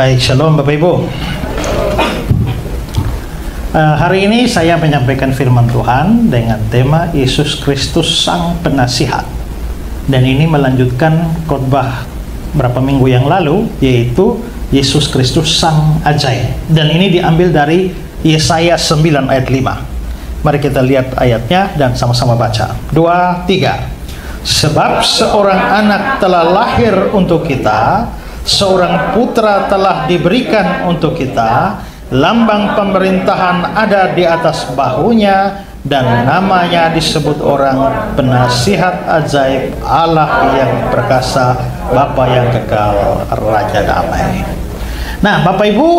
Baik, shalom Bapak Ibu. Hari ini saya menyampaikan firman Tuhan dengan tema Yesus Kristus Sang Penasihat. Dan ini melanjutkan khotbah berapa minggu yang lalu, yaitu Yesus Kristus Sang Ajaib. Dan ini diambil dari Yesaya 9 ayat 5. Mari kita lihat ayatnya dan sama-sama baca. 2, 3. Sebab seorang anak telah lahir untuk kita, seorang putra telah diberikan untuk kita, lambang pemerintahan ada di atas bahunya, dan namanya disebut orang Penasihat Ajaib, Allah yang perkasa, Bapa yang kekal, Raja Damai. Nah, Bapak Ibu,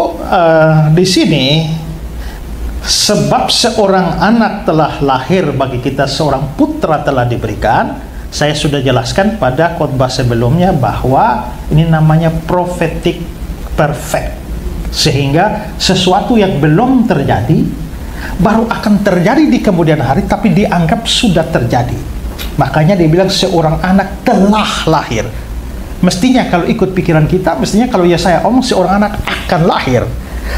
di sini sebab seorang anak telah lahir bagi kita, seorang putra telah diberikan. Saya sudah jelaskan pada khotbah sebelumnya bahwa ini namanya prophetic perfect, sehingga sesuatu yang belum terjadi baru akan terjadi di kemudian hari, tapi dianggap sudah terjadi. Makanya dia bilang seorang anak telah lahir. Mestinya kalau ikut pikiran kita, mestinya kalau Yesaya omong seorang anak akan lahir,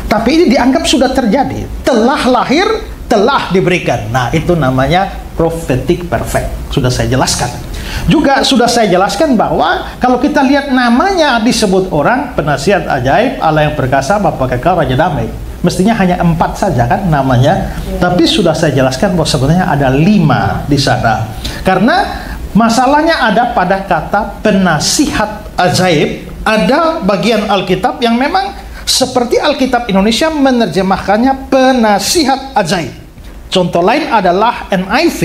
tapi ini dianggap sudah terjadi. Telah lahir, telah diberikan. Nah, itu namanya prophetic perfect. Sudah saya jelaskan. Juga sudah saya jelaskan bahwa kalau kita lihat namanya disebut orang Penasihat Ajaib, Allah yang perkasa, Bapa kekal, Raja Damai. Mestinya hanya 4 saja kan namanya. Tapi sudah saya jelaskan bahwa sebenarnya ada 5 di sana. Karena masalahnya ada pada kata Penasihat Ajaib. Ada bagian Alkitab yang memang seperti Alkitab Indonesia menerjemahkannya Penasihat Ajaib. Contoh lain adalah NIV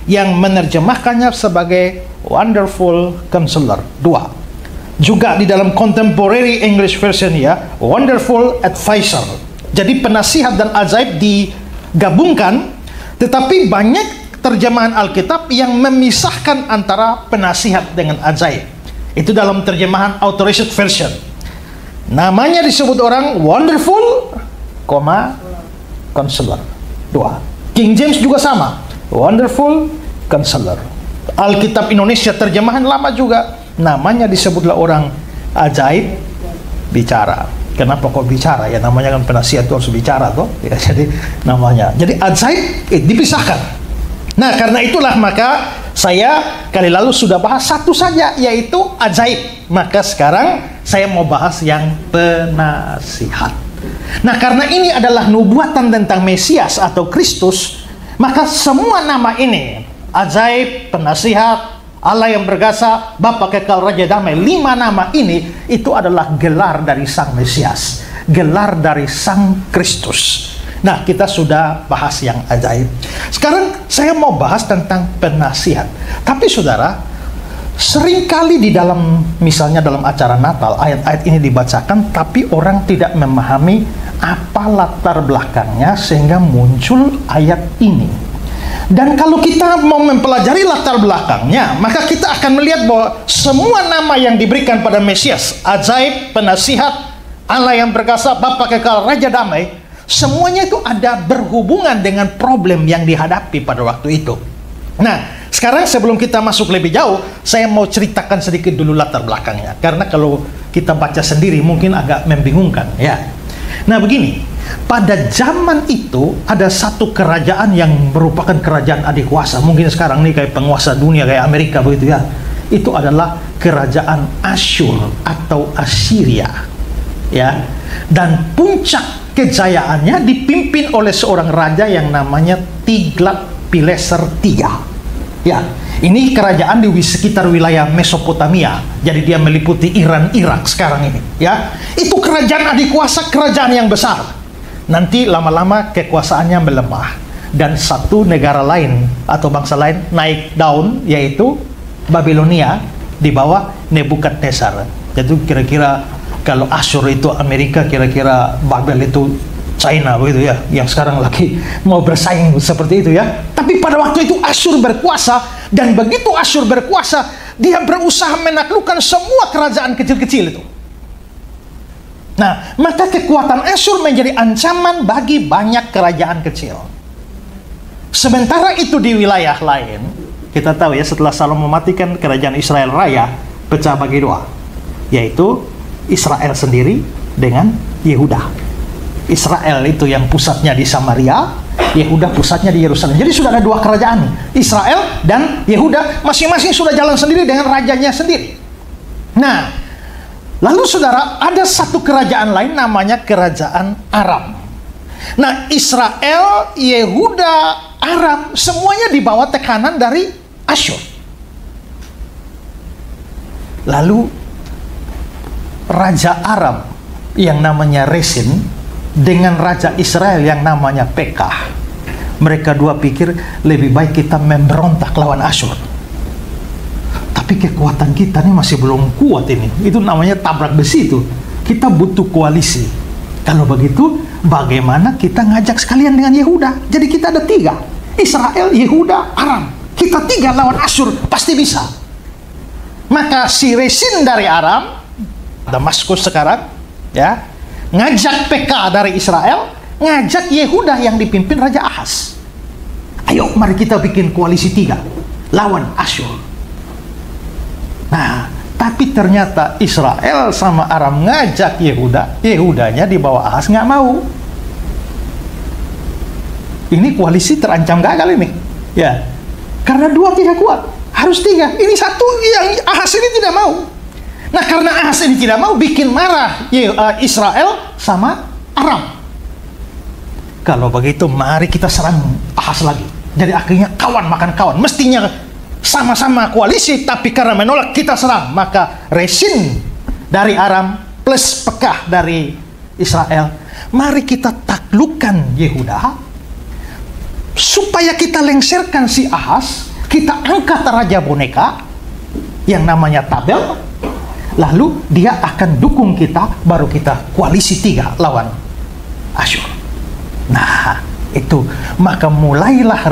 yang menerjemahkannya sebagai Wonderful Counselor. 2. Juga di dalam Contemporary English Version ya, Wonderful Advisor. Jadi penasihat dan ajaib digabungkan, tetapi banyak terjemahan Alkitab yang memisahkan antara penasihat dengan ajaib. Itu dalam terjemahan Authorized Version. Namanya disebut orang Wonderful, Counselor. 2. King James juga sama, Wonderful Counselor. Alkitab Indonesia terjemahan lama juga, namanya disebutlah orang ajaib bicara. Kenapa kok bicara? Ya namanya kan penasihat itu harus bicara toh. Ya, jadi namanya. Jadi ajaib dipisahkan. Nah, karena itulah maka saya kali lalu sudah bahas satu saja, yaitu ajaib. Maka sekarang saya mau bahas yang penasihat. Nah, karena ini adalah nubuatan tentang Mesias atau Kristus, maka semua nama ini, ajaib, penasihat, Allah yang perkasa, Bapa kekal, Raja Damai, 5 nama ini, itu adalah gelar dari Sang Mesias, gelar dari Sang Kristus. Nah, kita sudah bahas yang ajaib. Sekarang saya mau bahas tentang penasihat. Tapi saudara, seringkali di dalam, misalnya dalam acara Natal, ayat-ayat ini dibacakan, tapi orang tidak memahami apa latar belakangnya sehingga muncul ayat ini. Dan kalau kita mau mempelajari latar belakangnya, maka kita akan melihat bahwa semua nama yang diberikan pada Mesias, ajaib, penasihat, Allah yang perkasa, Bapa kekal, Raja Damai, semuanya itu ada berhubungan dengan problem yang dihadapi pada waktu itu. Nah, sekarang sebelum kita masuk lebih jauh, saya mau ceritakan sedikit dulu latar belakangnya. Karena kalau kita baca sendiri mungkin agak membingungkan ya. Nah begini, pada zaman itu ada satu kerajaan yang merupakan kerajaan adikuasa. Mungkin sekarang nih kayak penguasa dunia kayak Amerika begitu ya. Itu adalah kerajaan Asyur atau Assyria ya. Dan puncak kejayaannya dipimpin oleh seorang raja yang namanya Tiglat-Pileser III. Ya, ini kerajaan di sekitar wilayah Mesopotamia. Jadi dia meliputi Iran, Irak sekarang ini. Ya, itu kerajaan adikuasa, kerajaan yang besar. Nanti lama-lama kekuasaannya melemah dan satu negara lain atau bangsa lain naik daun, yaitu Babilonia di bawah Nebukadnezar. Jadi kira-kira kalau Asyur itu Amerika, kira-kira Babel itu China begitu ya, yang sekarang lagi mau bersaing seperti itu ya. Tapi pada waktu itu Asyur berkuasa, dan begitu Asyur berkuasa, dia berusaha menaklukkan semua kerajaan kecil-kecil itu. Nah, maka kekuatan Asyur menjadi ancaman bagi banyak kerajaan kecil. Sementara itu di wilayah lain, kita tahu ya, setelah Salomo mematikan kerajaan Israel Raya, pecah bagi 2, yaitu Israel sendiri dengan Yehuda. Israel itu yang pusatnya di Samaria, Yehuda pusatnya di Yerusalem. Jadi sudah ada dua kerajaan, Israel dan Yehuda, masing-masing sudah jalan sendiri dengan rajanya sendiri. Nah, lalu saudara, ada satu kerajaan lain namanya kerajaan Aram. Nah, Israel, Yehuda, Aram, semuanya di bawah tekanan dari Asyur. Lalu Raja Aram yang namanya Resin dengan Raja Israel yang namanya Pekah, mereka dua pikir lebih baik kita memberontak lawan Asyur. Tapi kekuatan kita ini masih belum kuat ini. Itu namanya tabrak besi itu. Kita butuh koalisi. Kalau begitu, bagaimana kita ngajak sekalian dengan Yehuda? Jadi kita ada tiga. Israel, Yehuda, Aram. Kita tiga lawan Asyur, pasti bisa. Maka si Resin dari Aram, Damaskus sekarang, ya, ngajak PK dari Israel, ngajak Yehuda yang dipimpin Raja Ahaz. Ayo, mari kita bikin koalisi tiga lawan Asyur. Nah, tapi ternyata Israel sama Aram ngajak Yehuda, Yehudanya di bawah Ahaz nggak mau. Ini koalisi terancam gagal ini, ya, karena dua tidak kuat, harus tiga. Ini satu yang Ahaz ini tidak mau. Nah, karena Ahaz ini tidak mau, bikin marah Israel sama Aram. Kalau begitu, mari kita serang Ahaz lagi. Jadi akhirnya kawan makan kawan. Mestinya sama-sama koalisi, tapi karena menolak, kita serang. Maka Resin dari Aram plus Pekah dari Israel, mari kita taklukkan Yehuda, supaya kita lengserkan si Ahaz, kita angkat raja boneka yang namanya Tabel, lalu dia akan dukung kita, baru kita koalisi tiga lawan Asyur. Nah, itu. Maka mulailah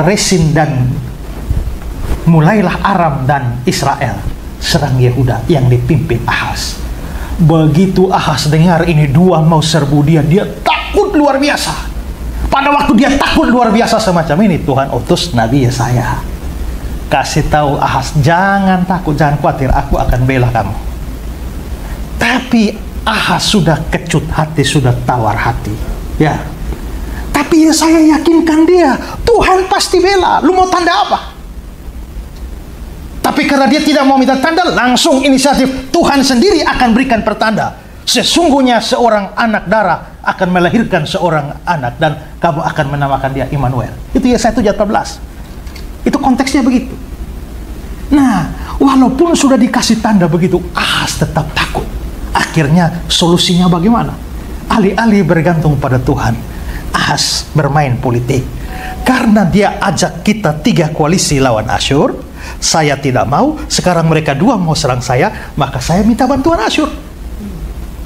Aram dan Israel serang Yehuda yang dipimpin Ahaz. Begitu Ahaz dengar ini dua mau serbu dia takut luar biasa. Pada waktu dia takut luar biasa semacam ini, Tuhan utus Nabi Yesaya. Kasih tahu Ahaz, jangan takut, jangan khawatir, aku akan bela kamu. Tapi Ahaz sudah kecut hati, sudah tawar hati, ya. Tapi ya saya yakinkan dia, Tuhan pasti bela. Lu mau tanda apa? Tapi karena dia tidak mau minta tanda, langsung inisiatif, Tuhan sendiri akan berikan pertanda. Sesungguhnya seorang anak darah akan melahirkan seorang anak, dan kamu akan menamakan dia Immanuel. Itu Yesaya 7:14. Itu konteksnya begitu. Nah, walaupun sudah dikasih tanda begitu, Ahaz tetap takut. Akhirnya solusinya bagaimana? Alih-alih bergantung pada Tuhan, Ahaz bermain politik. Karena dia ajak kita tiga koalisi lawan Asyur, saya tidak mau, sekarang mereka dua mau serang saya, maka saya minta bantuan Asyur.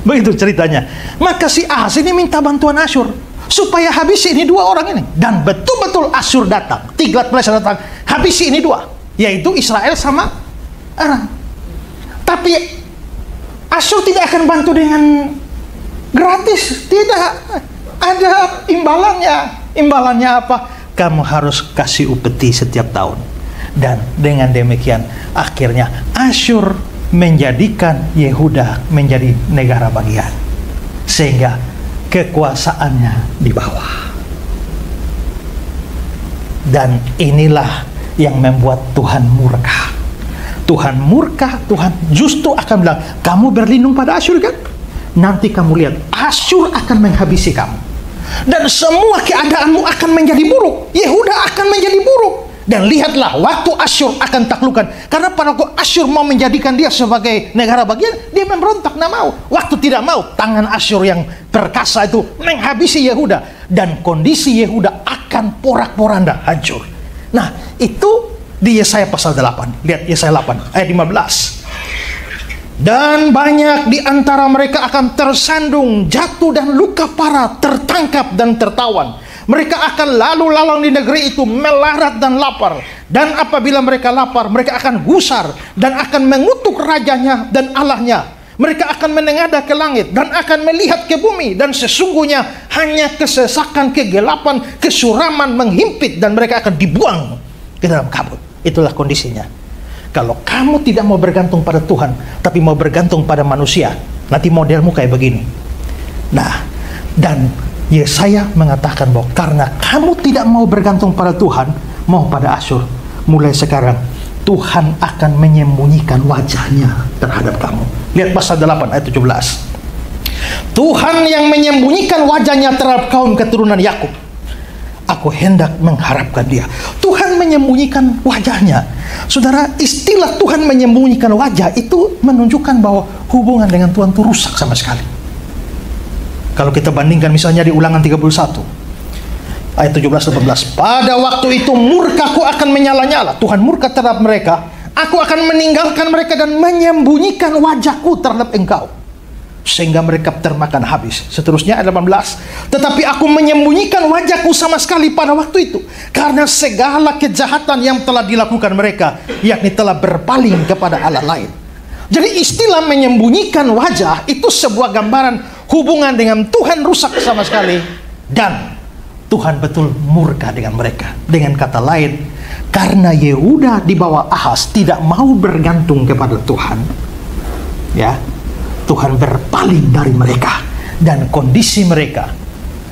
Begitu ceritanya. Maka si Ahaz ini minta bantuan Asyur supaya habisi ini dua orang ini. Dan betul-betul Asyur datang, Tiglat-Pileser datang, habisi ini dua, yaitu Israel sama Aram. Tapi Asyur tidak akan bantu dengan gratis, tidak. Ada imbalannya. Imbalannya apa? Kamu harus kasih upeti setiap tahun. Dan dengan demikian akhirnya Asyur menjadikan Yehuda menjadi negara bagian, sehingga kekuasaannya di bawah. Dan inilah yang membuat Tuhan murka. Tuhan murka, Tuhan justru akan bilang, kamu berlindung pada Asyur kan? Nanti kamu lihat, Asyur akan menghabisi kamu. Dan semua keadaanmu akan menjadi buruk. Yehuda akan menjadi buruk. Dan lihatlah, waktu Asyur akan taklukkan. Karena pada waktu Asyur mau menjadikan dia sebagai negara bagian, dia memberontak, tidak mau. Waktu tidak mau, tangan Asyur yang perkasa itu menghabisi Yehuda. Dan kondisi Yehuda akan porak-poranda, hancur. Nah, itu di Yesaya pasal 8. Lihat Yesaya 8 ayat 15. Dan banyak di antara mereka akan tersandung, jatuh dan luka parah, tertangkap dan tertawan. Mereka akan lalu lalang di negeri itu, melarat dan lapar. Dan apabila mereka lapar, mereka akan gusar dan akan mengutuk rajanya dan Allahnya. Mereka akan menengadah ke langit dan akan melihat ke bumi. Dan sesungguhnya hanya kesesakan, kegelapan, kesuraman menghimpit, dan mereka akan dibuang ke dalam kabut. Itulah kondisinya. Kalau kamu tidak mau bergantung pada Tuhan, tapi mau bergantung pada manusia, nanti modelmu kayak begini. Nah, dan Yesaya mengatakan bahwa karena kamu tidak mau bergantung pada Tuhan, mau pada Asyur, mulai sekarang Tuhan akan menyembunyikan wajahnya terhadap kamu. Lihat pasal 8 ayat 17. Tuhan yang menyembunyikan wajahnya terhadap kaum keturunan Yakub, aku hendak mengharapkan dia. Tuhan menyembunyikan wajahnya. Saudara, istilah Tuhan menyembunyikan wajah itu menunjukkan bahwa hubungan dengan Tuhan itu rusak sama sekali. Kalau kita bandingkan misalnya di Ulangan 31 ayat 17-18, pada waktu itu murkaku akan menyala-nyala. Tuhan murka terhadap mereka. Aku akan meninggalkan mereka dan menyembunyikan wajahku terhadap engkau, sehingga mereka termakan habis. Seterusnya ayat 18, tetapi aku menyembunyikan wajahku sama sekali pada waktu itu, karena segala kejahatan yang telah dilakukan mereka, yakni telah berpaling kepada Allah lain. Jadi istilah menyembunyikan wajah itu sebuah gambaran hubungan dengan Tuhan rusak sama sekali, dan Tuhan betul murka dengan mereka. Dengan kata lain, karena Yehuda di bawah Ahaz tidak mau bergantung kepada Tuhan, ya, Tuhan berpaling dari mereka, dan kondisi mereka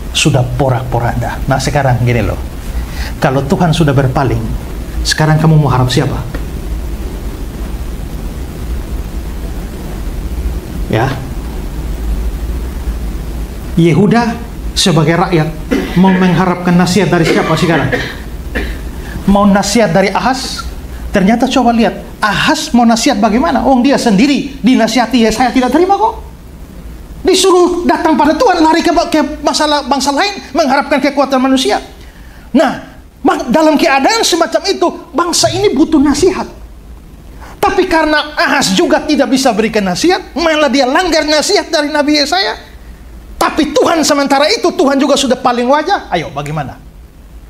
sudah porak-poranda. Nah sekarang gini loh, kalau Tuhan sudah berpaling, sekarang kamu mau harap siapa? Ya, Yehuda sebagai rakyat mau mengharapkan nasihat dari siapa sekarang? Mau nasihat dari Ahaz? Ternyata coba lihat, Ahaz mau nasihat bagaimana? Oh, dia sendiri dinasihati, saya tidak terima kok. Disuruh datang pada Tuhan, lari ke masalah bangsa lain, mengharapkan kekuatan manusia. Nah, dalam keadaan semacam itu, bangsa ini butuh nasihat. Tapi karena Ahaz juga tidak bisa berikan nasihat, malah dia langgar nasihat dari Nabi Yesaya. Tapi Tuhan sementara itu, Tuhan juga sudah paling wajah. Ayo bagaimana?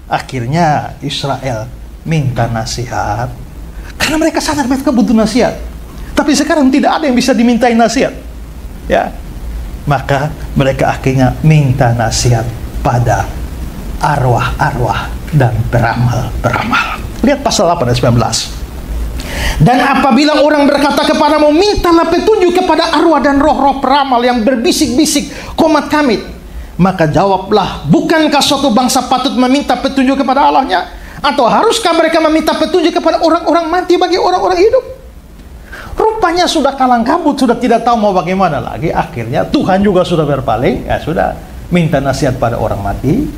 Akhirnya Israel minta nasihat, karena mereka sadar mereka butuh nasihat. Tapi sekarang tidak ada yang bisa dimintai nasihat, ya. Maka mereka akhirnya minta nasihat pada arwah-arwah dan peramal-peramal. Lihat pasal 8 ayat 19. Dan apabila orang berkata kepadamu, mintalah petunjuk kepada arwah dan roh-roh peramal yang berbisik-bisik komat kamit, maka jawablah, bukankah suatu bangsa patut meminta petunjuk kepada Allahnya? Atau haruskah mereka meminta petunjuk kepada orang-orang mati bagi orang-orang hidup? Rupanya sudah kalang kabut, sudah tidak tahu mau bagaimana lagi. Akhirnya Tuhan juga sudah berpaling, ya sudah, minta nasihat pada orang mati,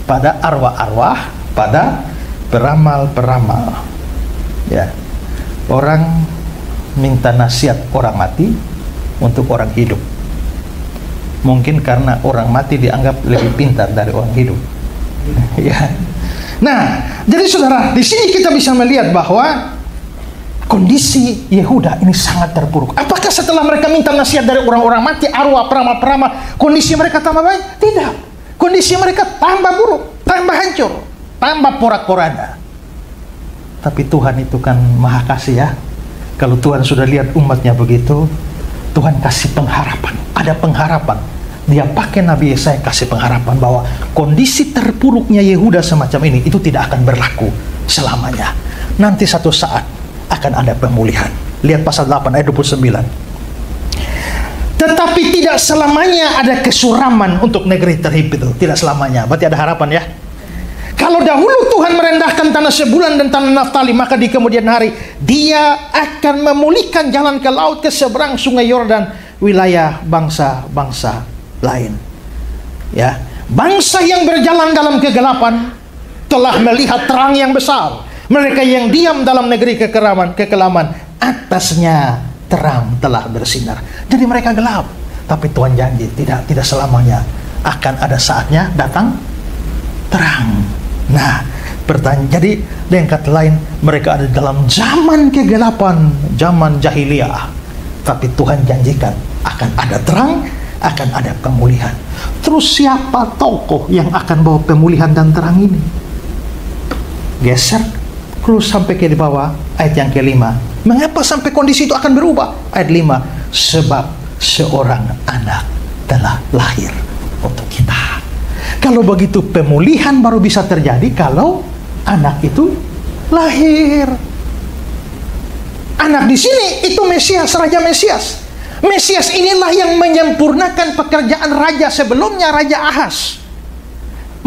pada arwah-arwah, pada peramal-peramal. Ya, orang minta nasihat orang mati untuk orang hidup. Mungkin karena orang mati dianggap lebih pintar dari orang hidup. Ya. Nah, jadi saudara, di sini kita bisa melihat bahwa kondisi Yehuda ini sangat terpuruk. Apakah setelah mereka minta nasihat dari orang-orang mati, arwah, peramal-peramal, kondisi mereka tambah baik? Tidak. Kondisi mereka tambah buruk, tambah hancur, tambah porak-poranda. Tapi Tuhan itu kan maha kasih, ya. Kalau Tuhan sudah lihat umatnya begitu, Tuhan kasih pengharapan. Ada pengharapan. Dia pakai Nabi Yesaya kasih pengharapan bahwa kondisi terpuruknya Yehuda semacam ini itu tidak akan berlaku selamanya. Nanti satu saat akan ada pemulihan. Lihat pasal 8 ayat 29. Tetapi tidak selamanya ada kesuraman untuk negeri terhip itu. Tidak selamanya. Berarti ada harapan, ya. Kalau dahulu Tuhan merendahkan tanah Sebulan dan tanah Naftali, maka di kemudian hari Dia akan memulihkan jalan ke laut, ke seberang sungai Yordan, wilayah bangsa-bangsa lain. Ya, bangsa yang berjalan dalam kegelapan telah melihat terang yang besar. Mereka yang diam dalam negeri kekelaman, atasnya terang telah bersinar. Jadi mereka gelap, tapi Tuhan janji tidak selamanya, akan ada saatnya datang terang. Nah, pertanyaan, jadi dengan kata lain, mereka ada dalam zaman kegelapan, zaman jahiliyah. Tapi Tuhan janjikan akan ada terang, akan ada pemulihan. Terus siapa tokoh yang akan bawa pemulihan dan terang ini? Geser terus sampai ke di bawah ayat yang kelima. Mengapa sampai kondisi itu akan berubah? Ayat 5, sebab seorang anak telah lahir untuk kita. Kalau begitu pemulihan baru bisa terjadi kalau anak itu lahir. Anak di sini itu Mesias, Raja Mesias. Mesias inilah yang menyempurnakan pekerjaan raja sebelumnya, Raja Ahaz.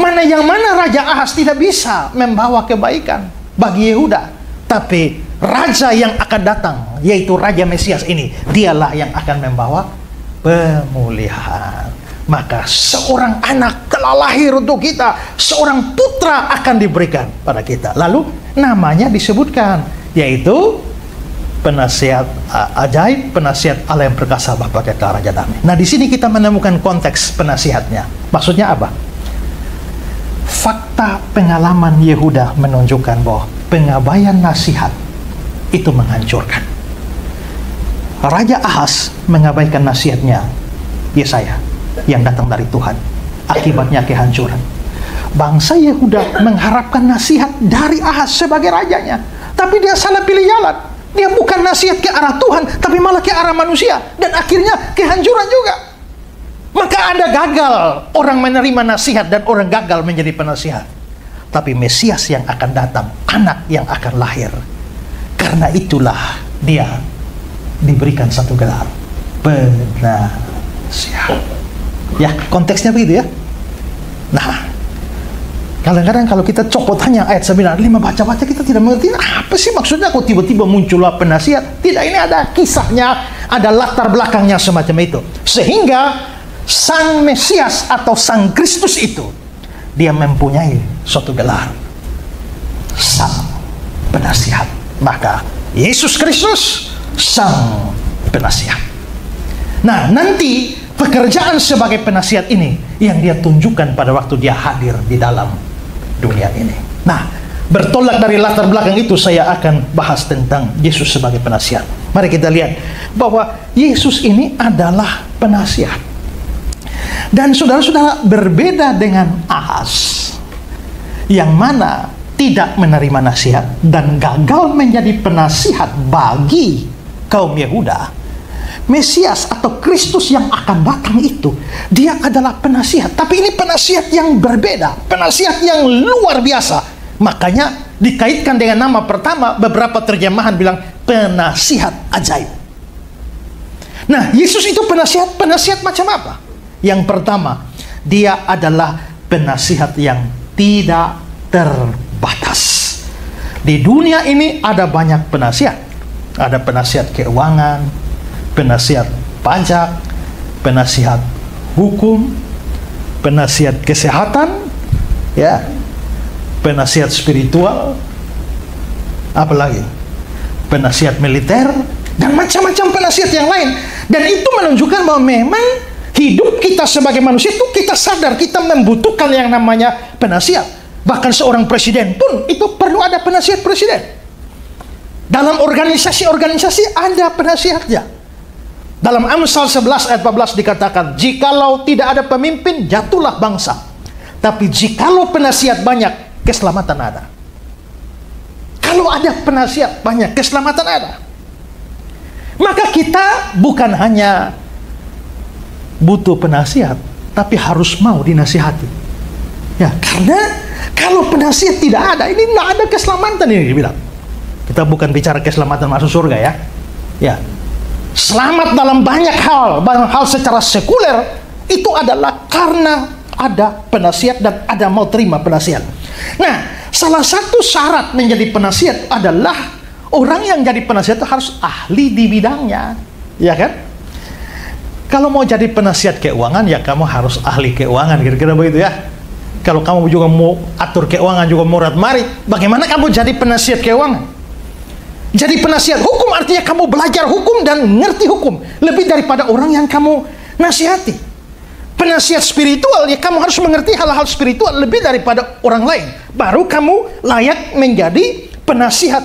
Yang mana Raja Ahaz tidak bisa membawa kebaikan bagi Yehuda. Tapi raja yang akan datang, yaitu Raja Mesias ini, dialah yang akan membawa pemulihan. Maka seorang anak telah lahir untuk kita, seorang putra akan diberikan pada kita. Lalu namanya disebutkan, yaitu penasihat ajaib, penasihat Allah yang perkasa, Bapa kita Raja Damai. Nah, di sini kita menemukan konteks penasihatnya. Maksudnya apa? Fakta pengalaman Yehuda menunjukkan bahwa pengabaian nasihat itu menghancurkan. Raja Ahaz mengabaikan nasihatnya Yesaya yang datang dari Tuhan. Akibatnya kehancuran. Bangsa Yehuda mengharapkan nasihat dari Ahaz sebagai rajanya, tapi dia salah pilih jalan. Dia bukan nasihat ke arah Tuhan, tapi malah ke arah manusia. Dan akhirnya kehancuran juga. Maka ada gagal orang menerima nasihat dan orang gagal menjadi penasihat. Tapi Mesias yang akan datang, anak yang akan lahir. Karena itulah dia diberikan satu gelar, penasihat. Ya, konteksnya begitu ya. Nah, kadang-kadang kalau kita copotannya ayat 9, 5 baca-baca kita tidak mengerti apa sih maksudnya kok tiba-tiba muncullah penasihat. Tidak, ini ada kisahnya, ada latar belakangnya semacam itu. Sehingga Sang Mesias atau Sang Kristus itu, dia mempunyai suatu gelar, Sang Penasihat. Maka Yesus Kristus Sang Penasihat. Nah, nanti pekerjaan sebagai penasihat ini yang dia tunjukkan pada waktu dia hadir di dalam dunia ini. Nah, bertolak dari latar belakang itu, saya akan bahas tentang Yesus sebagai penasihat. Mari kita lihat bahwa Yesus ini adalah penasihat. Dan saudara-saudara, berbeda dengan Ahaz yang mana tidak menerima nasihat dan gagal menjadi penasihat bagi kaum Yehuda, Mesias atau Kristus yang akan datang itu, dia adalah penasihat. Tapi ini penasihat yang berbeda, penasihat yang luar biasa. Makanya dikaitkan dengan nama pertama, beberapa terjemahan bilang penasihat ajaib. Nah, Yesus itu penasihat macam apa? Yang pertama, dia adalah penasihat yang tidak terbatas. Di dunia ini ada banyak penasihat. Ada penasihat keuangan, penasihat pajak, penasihat hukum, penasihat kesehatan, ya, penasihat spiritual, apalagi penasihat militer, dan macam-macam penasihat yang lain. Dan itu menunjukkan bahwa memang hidup kita sebagai manusia itu kita sadar kita membutuhkan yang namanya penasihat. Bahkan seorang presiden pun itu perlu ada penasihat presiden. Dalam organisasi-organisasi ada penasihatnya. Dalam Amsal 11 ayat 14 dikatakan, jikalau tidak ada pemimpin, jatuhlah bangsa. Tapi jikalau penasihat banyak, keselamatan ada. Kalau ada penasihat banyak, keselamatan ada. Maka kita bukan hanya butuh penasihat, tapi harus mau dinasihati. Ya, karena kalau penasihat tidak ada, ini tidak ada keselamatan ini dibilang. Kita bukan bicara keselamatan masuk surga ya. Ya. Selamat dalam banyak hal secara sekuler itu adalah karena ada penasihat dan ada mau terima penasihat. Nah, salah satu syarat menjadi penasihat adalah orang yang jadi penasihat itu harus ahli di bidangnya, ya kan? Kalau mau jadi penasihat keuangan, ya kamu harus ahli keuangan, kira-kira begitu ya. Kalau kamu juga mau atur keuangan, juga murad marit, bagaimana kamu jadi penasihat keuangan? Jadi penasihat hukum artinya kamu belajar hukum dan ngerti hukum lebih daripada orang yang kamu nasihati. Penasihat spiritual, ya kamu harus mengerti hal-hal spiritual lebih daripada orang lain. Baru kamu layak menjadi penasihat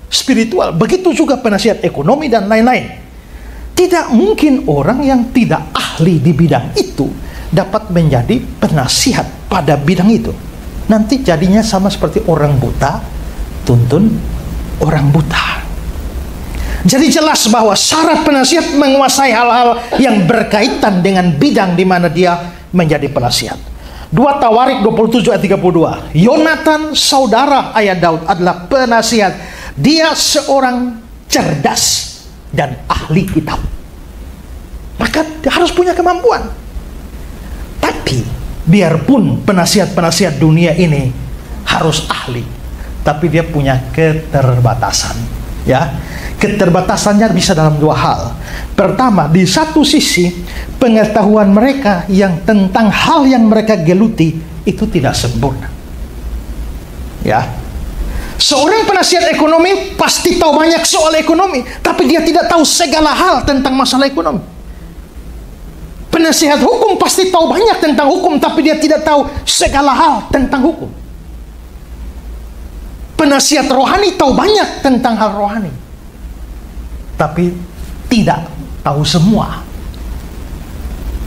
spiritual. Begitu juga penasihat ekonomi dan lain-lain. Tidak mungkin orang yang tidak ahli di bidang itu dapat menjadi penasihat pada bidang itu. Nanti jadinya sama seperti orang buta tuntun orang buta. Jadi jelas bahwa syarat penasihat menguasai hal-hal yang berkaitan dengan bidang di mana dia menjadi penasihat. 2 Tawarik 27 ayat 32. Yonatan, saudara ayah Daud, adalah penasihat. Dia seorang cerdas dan ahli kitab. Maka dia harus punya kemampuan. Tapi biarpun penasihat-penasihat dunia ini harus ahli, tapi dia punya keterbatasan. Ya, keterbatasannya bisa dalam dua hal. Pertama, di satu sisi pengetahuan mereka yang tentang hal yang mereka geluti itu tidak sempurna. Ya, seorang penasihat ekonomi pasti tahu banyak soal ekonomi, tapi dia tidak tahu segala hal tentang masalah ekonomi. Penasihat hukum pasti tahu banyak tentang hukum, tapi dia tidak tahu segala hal tentang hukum. Penasihat rohani tahu banyak tentang hal rohani, tapi tidak tahu semua.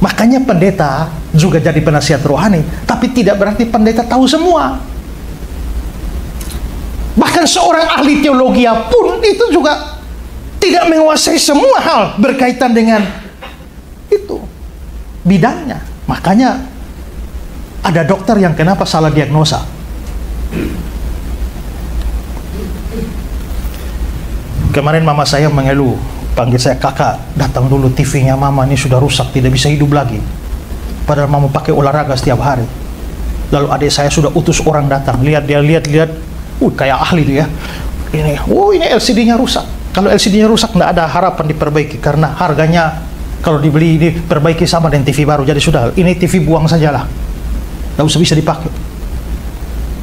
Makanya pendeta juga jadi penasihat rohani, tapi tidak berarti pendeta tahu semua. Bahkan seorang ahli teologi pun itu juga tidak menguasai semua hal berkaitan dengan itu bidangnya. Makanya ada dokter yang kenapa salah diagnosa. Kemarin mama saya mengeluh, panggil saya, kakak, datang dulu, TV-nya mama ini sudah rusak, tidak bisa hidup lagi. Padahal mama pakai olahraga setiap hari. Lalu adik saya sudah utus orang datang, lihat, kayak ahli itu ya. Ini LCD-nya rusak. Kalau LCD-nya rusak, tidak ada harapan diperbaiki, karena harganya kalau dibeli diperbaiki sama dengan TV baru. Jadi sudah, ini TV buang sajalah, tidak usah bisa dipakai.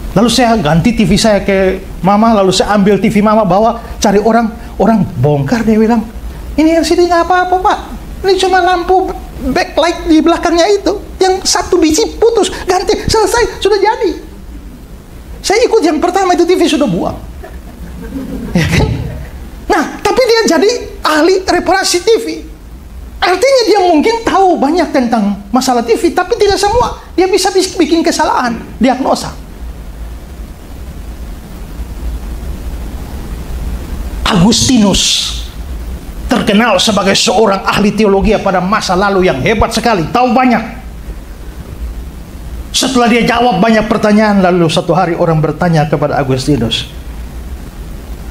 Lalu saya ganti TV saya ke mama, lalu saya ambil TV mama, bawa, cari orang bongkar, dia bilang, ini LCD nggak apa-apa pak, ini cuma lampu backlight di belakangnya itu, yang satu biji putus, ganti, selesai, sudah jadi. Saya ikut yang pertama, itu TV sudah buang. Ya kan? Nah, tapi dia jadi ahli reparasi TV. Artinya dia mungkin tahu banyak tentang masalah TV, tapi tidak semua. Dia bisa bikin kesalahan, diagnosa. Agustinus terkenal sebagai seorang ahli teologi pada masa lalu yang hebat sekali, tahu banyak. Setelah dia jawab banyak pertanyaan, lalu satu hari orang bertanya kepada Agustinus,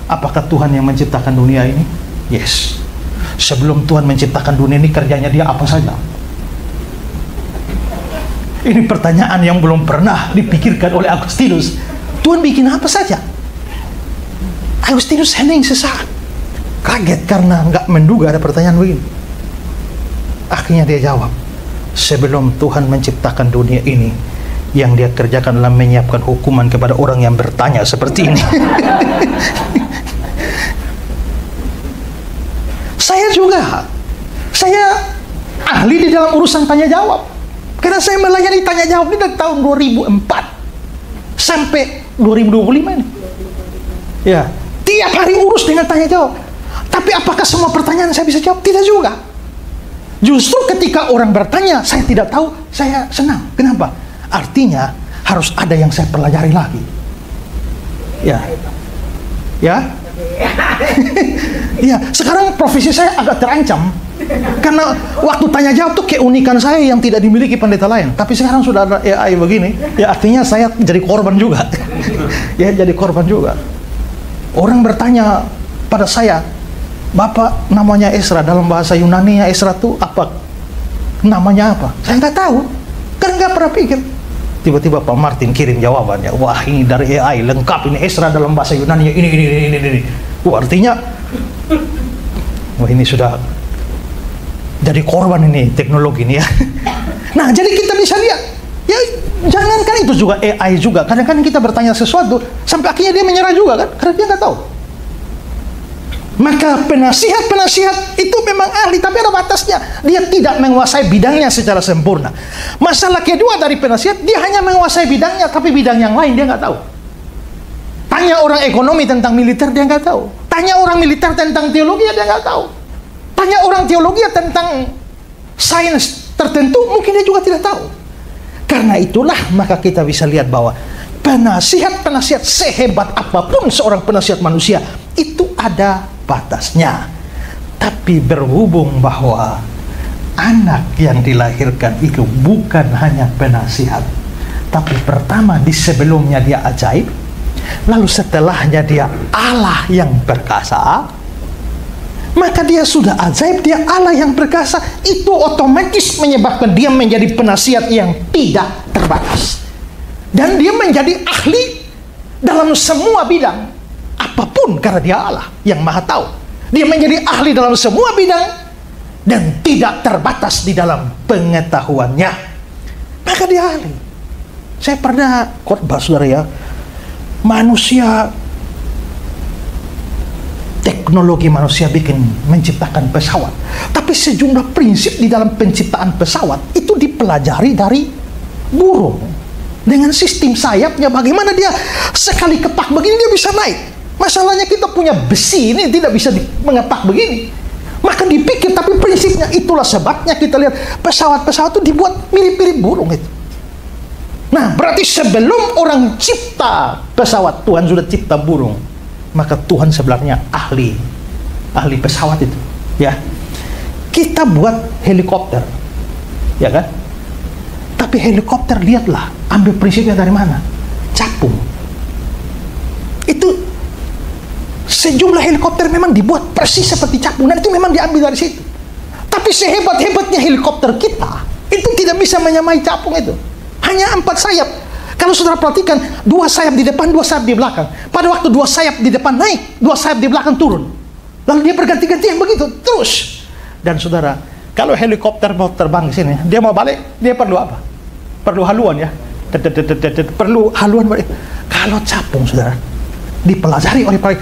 apakah Tuhan yang menciptakan dunia ini? Yes. Sebelum Tuhan menciptakan dunia ini, kerjanya dia apa saja? Ini pertanyaan yang belum pernah dipikirkan oleh Agustinus. Tuhan bikin apa saja? Agustinus hening sesaat, kaget karena nggak menduga ada pertanyaan begini. Akhirnya dia jawab, sebelum Tuhan menciptakan dunia ini, yang dia kerjakan adalah menyiapkan hukuman kepada orang yang bertanya seperti ini. Saya ahli di dalam urusan tanya jawab, karena saya melayani tanya jawab ini dari tahun 2004 sampai 2025 ini. Ya, tiap hari urus dengan tanya jawab. Tapi apakah semua pertanyaan saya bisa jawab? Tidak juga. Justru ketika orang bertanya saya tidak tahu, saya senang. Kenapa? Artinya harus ada yang saya pelajari lagi. Ya, ya. Sekarang profesi saya agak terancam karena waktu tanya jawab tuh keunikan saya yang tidak dimiliki pendeta lain. Tapi sekarang sudah ada AI begini, ya artinya saya jadi korban juga. Ya, jadi korban juga. Orang bertanya pada saya, Bapak namanya Esra, dalam bahasa Yunani Esra itu apa? Namanya apa? Saya nggak tahu, kan nggak pernah pikir. Tiba-tiba Pak Martin kirim jawabannya, wah ini dari AI, lengkap ini Esra dalam bahasa Yunani, ini. Wah, artinya, wah ini sudah jadi korban ini teknologi ini ya. Nah, jadi kita bisa lihat, ya jangankan itu juga AI juga, kadang-kadang kita bertanya sesuatu sampai akhirnya dia menyerah juga kan, karena dia nggak tahu. Maka penasihat itu memang ahli, tapi ada batasnya. Dia tidak menguasai bidangnya secara sempurna. Masalah kedua dari penasihat, dia hanya menguasai bidangnya, tapi bidang yang lain dia nggak tahu. Tanya orang ekonomi tentang militer, dia nggak tahu. Tanya orang militer tentang teologi, dia nggak tahu. Tanya orang teologi tentang sains tertentu, mungkin dia juga tidak tahu. Karena itulah maka kita bisa lihat bahwa penasihat-penasihat sehebat apapun seorang penasihat manusia, itu ada batasnya. Tapi berhubung bahwa anak yang dilahirkan itu bukan hanya penasihat, tapi pertama di sebelumnya dia ajaib, lalu setelahnya dia Allah yang perkasa, maka dia sudah ajaib, dia Allah yang berkuasa. Itu otomatis menyebabkan dia menjadi penasihat yang tidak terbatas. Dan dia menjadi ahli dalam semua bidang apapun, karena dia Allah yang maha tahu. Dia menjadi ahli dalam semua bidang dan tidak terbatas di dalam pengetahuannya. Maka dia ahli. Saya pernah khotbah, saudara ya, manusia, teknologi manusia menciptakan pesawat, tapi sejumlah prinsip di dalam penciptaan pesawat itu dipelajari dari burung. Dengan sistem sayapnya, bagaimana dia sekali kepak begini dia bisa naik. Masalahnya kita punya besi ini tidak bisa mengepak begini. Maka dipikir, tapi prinsipnya itulah sebabnya kita lihat pesawat-pesawat itu dibuat mirip-mirip burung itu. Nah, berarti sebelum orang cipta pesawat, Tuhan sudah cipta burung. Maka Tuhan sebenarnya ahli pesawat itu, ya. Kita buat helikopter, ya kan? Tapi helikopter, lihatlah, ambil prinsipnya dari mana? Capung. Itu sejumlah helikopter memang dibuat persis seperti capung, dan itu memang diambil dari situ. Tapi sehebat-hebatnya helikopter kita, itu tidak bisa menyamai capung itu. Hanya 4 sayap. Kalau saudara perhatikan, 2 sayap di depan, 2 sayap di belakang. Pada waktu 2 sayap di depan naik, 2 sayap di belakang turun. Lalu dia berganti-gantian begitu terus. Dan saudara, kalau helikopter mau terbang ke sini, dia mau balik, dia perlu apa? Perlu haluan, ya. Perlu haluan balik. Kalau capung, saudara, dipelajari oleh para,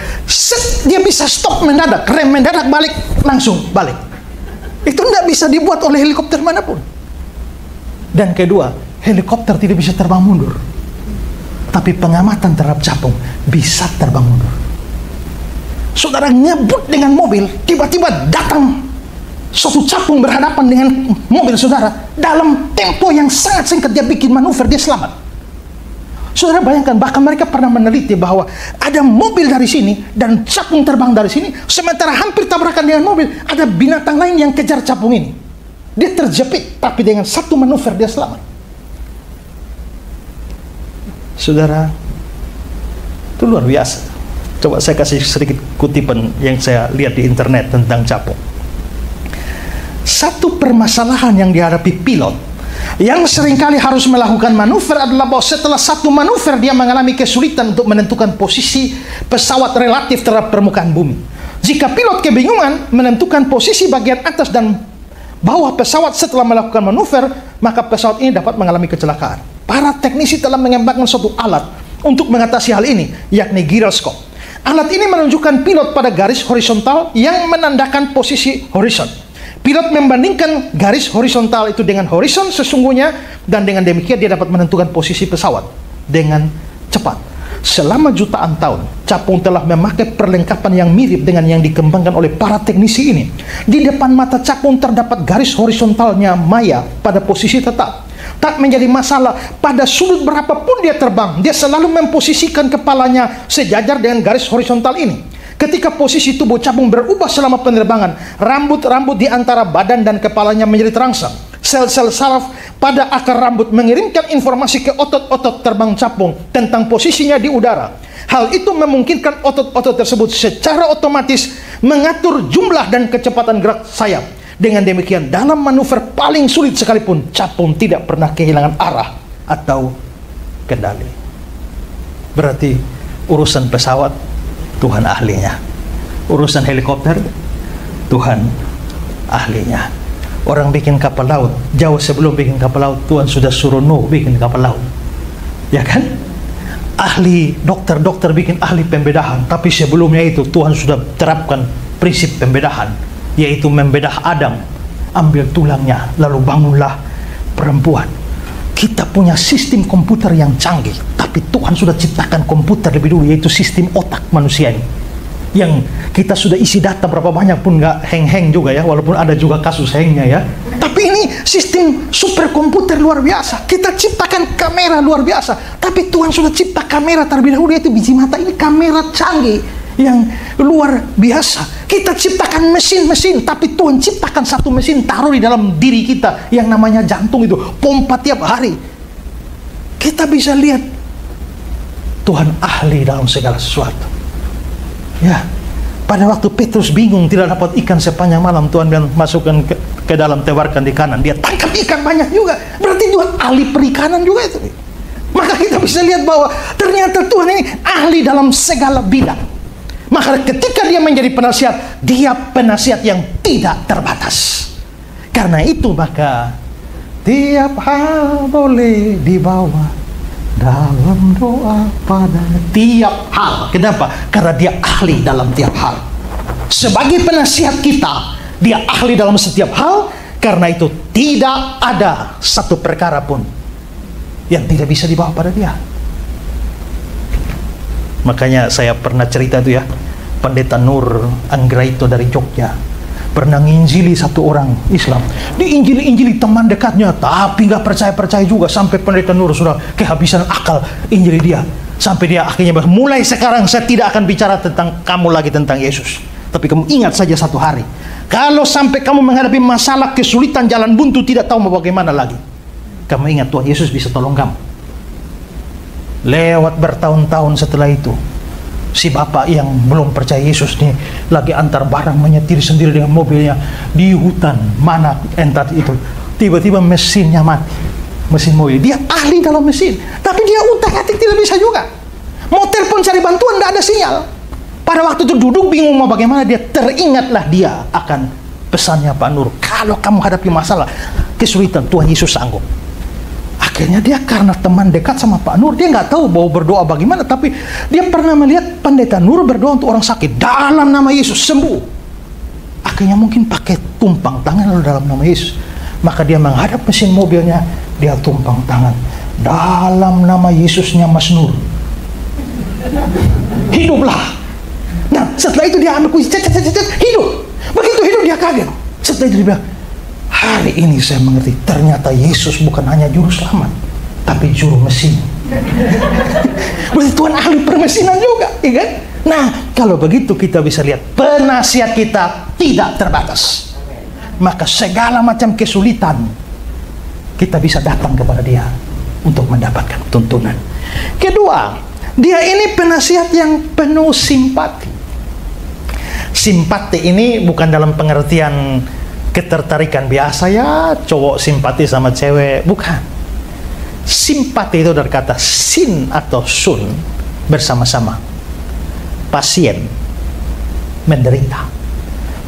dia bisa stop mendadak, rem mendadak, balik, langsung balik. Itu tidak bisa dibuat oleh helikopter manapun. Dan kedua, helikopter tidak bisa terbang mundur, tapi pengamatan terhadap capung bisa terbang mundur. Saudara ngebut dengan mobil, tiba-tiba datang suatu capung berhadapan dengan mobil saudara, dalam tempo yang sangat singkat dia bikin manuver, dia selamat. Saudara bayangkan, bahkan mereka pernah meneliti bahwa ada mobil dari sini dan capung terbang dari sini, sementara hampir tabrakan dengan mobil, ada binatang lain yang kejar capung ini. Dia terjepit, tapi dengan satu manuver dia selamat. Saudara, itu luar biasa. Coba saya kasih sedikit kutipan yang saya lihat di internet tentang capung. Satu permasalahan yang dihadapi pilot yang seringkali harus melakukan manuver adalah bahwa setelah satu manuver dia mengalami kesulitan untuk menentukan posisi pesawat relatif terhadap permukaan bumi. Jika pilot kebingungan menentukan posisi bagian atas dan bawah pesawat setelah melakukan manuver, maka pesawat ini dapat mengalami kecelakaan. Para teknisi telah mengembangkan suatu alat untuk mengatasi hal ini, yakni gyroscope. Alat ini menunjukkan pilot pada garis horizontal yang menandakan posisi horizon. Pilot membandingkan garis horizontal itu dengan horizon sesungguhnya, dan dengan demikian dia dapat menentukan posisi pesawat dengan cepat. Selama jutaan tahun, capung telah memakai perlengkapan yang mirip dengan yang dikembangkan oleh para teknisi ini. Di depan mata capung terdapat garis horizontalnya maya pada posisi tetap. Tak menjadi masalah pada sudut berapapun dia terbang, dia selalu memposisikan kepalanya sejajar dengan garis horizontal ini. Ketika posisi tubuh capung berubah selama penerbangan, rambut-rambut di antara badan dan kepalanya menjadi terangsang. Sel-sel saraf pada akar rambut mengirimkan informasi ke otot-otot terbang capung tentang posisinya di udara. Hal itu memungkinkan otot-otot tersebut secara otomatis mengatur jumlah dan kecepatan gerak sayap. Dengan demikian, dalam manuver paling sulit sekalipun, capung tidak pernah kehilangan arah atau kendali. Berarti urusan pesawat, Tuhan ahlinya. Urusan helikopter, Tuhan ahlinya. Orang bikin kapal laut, jauh sebelum bikin kapal laut, Tuhan sudah suruh Nuh bikin kapal laut, ya kan? Ahli dokter bikin ahli pembedahan, tapi sebelumnya itu Tuhan sudah terapkan prinsip pembedahan, yaitu membedah Adam, ambil tulangnya, lalu bangunlah perempuan. Kita punya sistem komputer yang canggih, tapi Tuhan sudah ciptakan komputer lebih dulu, yaitu sistem otak manusia ini, yang kita sudah isi data berapa banyak pun nggak hang-hang juga ya, walaupun ada juga kasus hangnya ya. Tapi ini sistem superkomputer luar biasa. Kita ciptakan kamera luar biasa, tapi Tuhan sudah cipta kamera terlebih dahulu, yaitu biji mata ini, kamera canggih yang luar biasa. Kita ciptakan mesin-mesin, tapi Tuhan ciptakan satu mesin taruh di dalam diri kita yang namanya jantung, itu pompa tiap hari. Kita bisa lihat Tuhan ahli dalam segala sesuatu, ya. Pada waktu Petrus bingung tidak dapat ikan sepanjang malam, Tuhan bilang masukkan ke dalam, tebarkan di kanan. Dia tangkap ikan banyak juga. Berarti Tuhan ahli perikanan juga itu. Maka kita bisa lihat bahwa ternyata Tuhan ini ahli dalam segala bidang. Maka ketika dia menjadi penasihat, dia penasihat yang tidak terbatas. Karena itu maka tiap hal boleh dibawa dalam doa pada tiap hal. Kenapa? Karena dia ahli dalam tiap hal. Sebagai penasihat kita, dia ahli dalam setiap hal. Karena itu tidak ada satu perkara pun yang tidak bisa dibawa pada dia. Makanya saya pernah cerita itu ya, Pendeta Nur Anggraito dari Jogja pernah nginjili satu orang Islam. Diinjili teman dekatnya, tapi nggak percaya juga, sampai Pendeta Nur sudah kehabisan akal injili dia. Sampai dia akhirnya bilang, mulai sekarang saya tidak akan bicara tentang kamu lagi, tentang Yesus. Tapi kamu ingat saja satu hari, kalau sampai kamu menghadapi masalah, kesulitan, jalan buntu, tidak tahu mau bagaimana lagi, kamu ingat Tuhan Yesus bisa tolong kamu. Lewat bertahun-tahun setelah itu, si bapak yang belum percaya Yesus nih lagi antar barang, menyetir sendiri dengan mobilnya di hutan mana entah itu, tiba-tiba mesinnya mati, mesin mobil. Dia ahli dalam mesin, tapi dia utak-atik tidak bisa juga. Mau telepon cari bantuan, tidak ada sinyal. Pada waktu itu duduk bingung mau bagaimana, dia teringatlah dia akan pesannya Pak Nur, kalau kamu hadapi masalah, kesulitan, Tuhan Yesus sanggup. Akhirnya dia karena teman dekat sama Pak Nur, dia nggak tahu mau berdoa bagaimana, tapi dia pernah melihat Pendeta Nur berdoa untuk orang sakit dalam nama Yesus, sembuh. Akhirnya mungkin pakai tumpang tangan lalu dalam nama Yesus. Maka dia menghadap mesin mobilnya, dia tumpang tangan dalam nama Yesusnya Mas Nur, hiduplah. Nah setelah itu dia ambil kunci, hidup. Begitu hidup dia kaget. Setelah itu dia bilang, hari ini saya mengerti, ternyata Yesus bukan hanya juru selamat, tapi juru mesin. Berarti Tuhan ahli permesinan juga, ya kan? Nah, kalau begitu kita bisa lihat penasihat kita tidak terbatas. Maka segala macam kesulitan kita bisa datang kepada dia untuk mendapatkan tuntunan. Kedua, dia ini penasihat yang penuh simpati. Simpati ini bukan dalam pengertian ketertarikan biasa ya, cowok simpati sama cewek, bukan. Simpati itu dari kata sin atau sun, bersama-sama. Pasien menderita,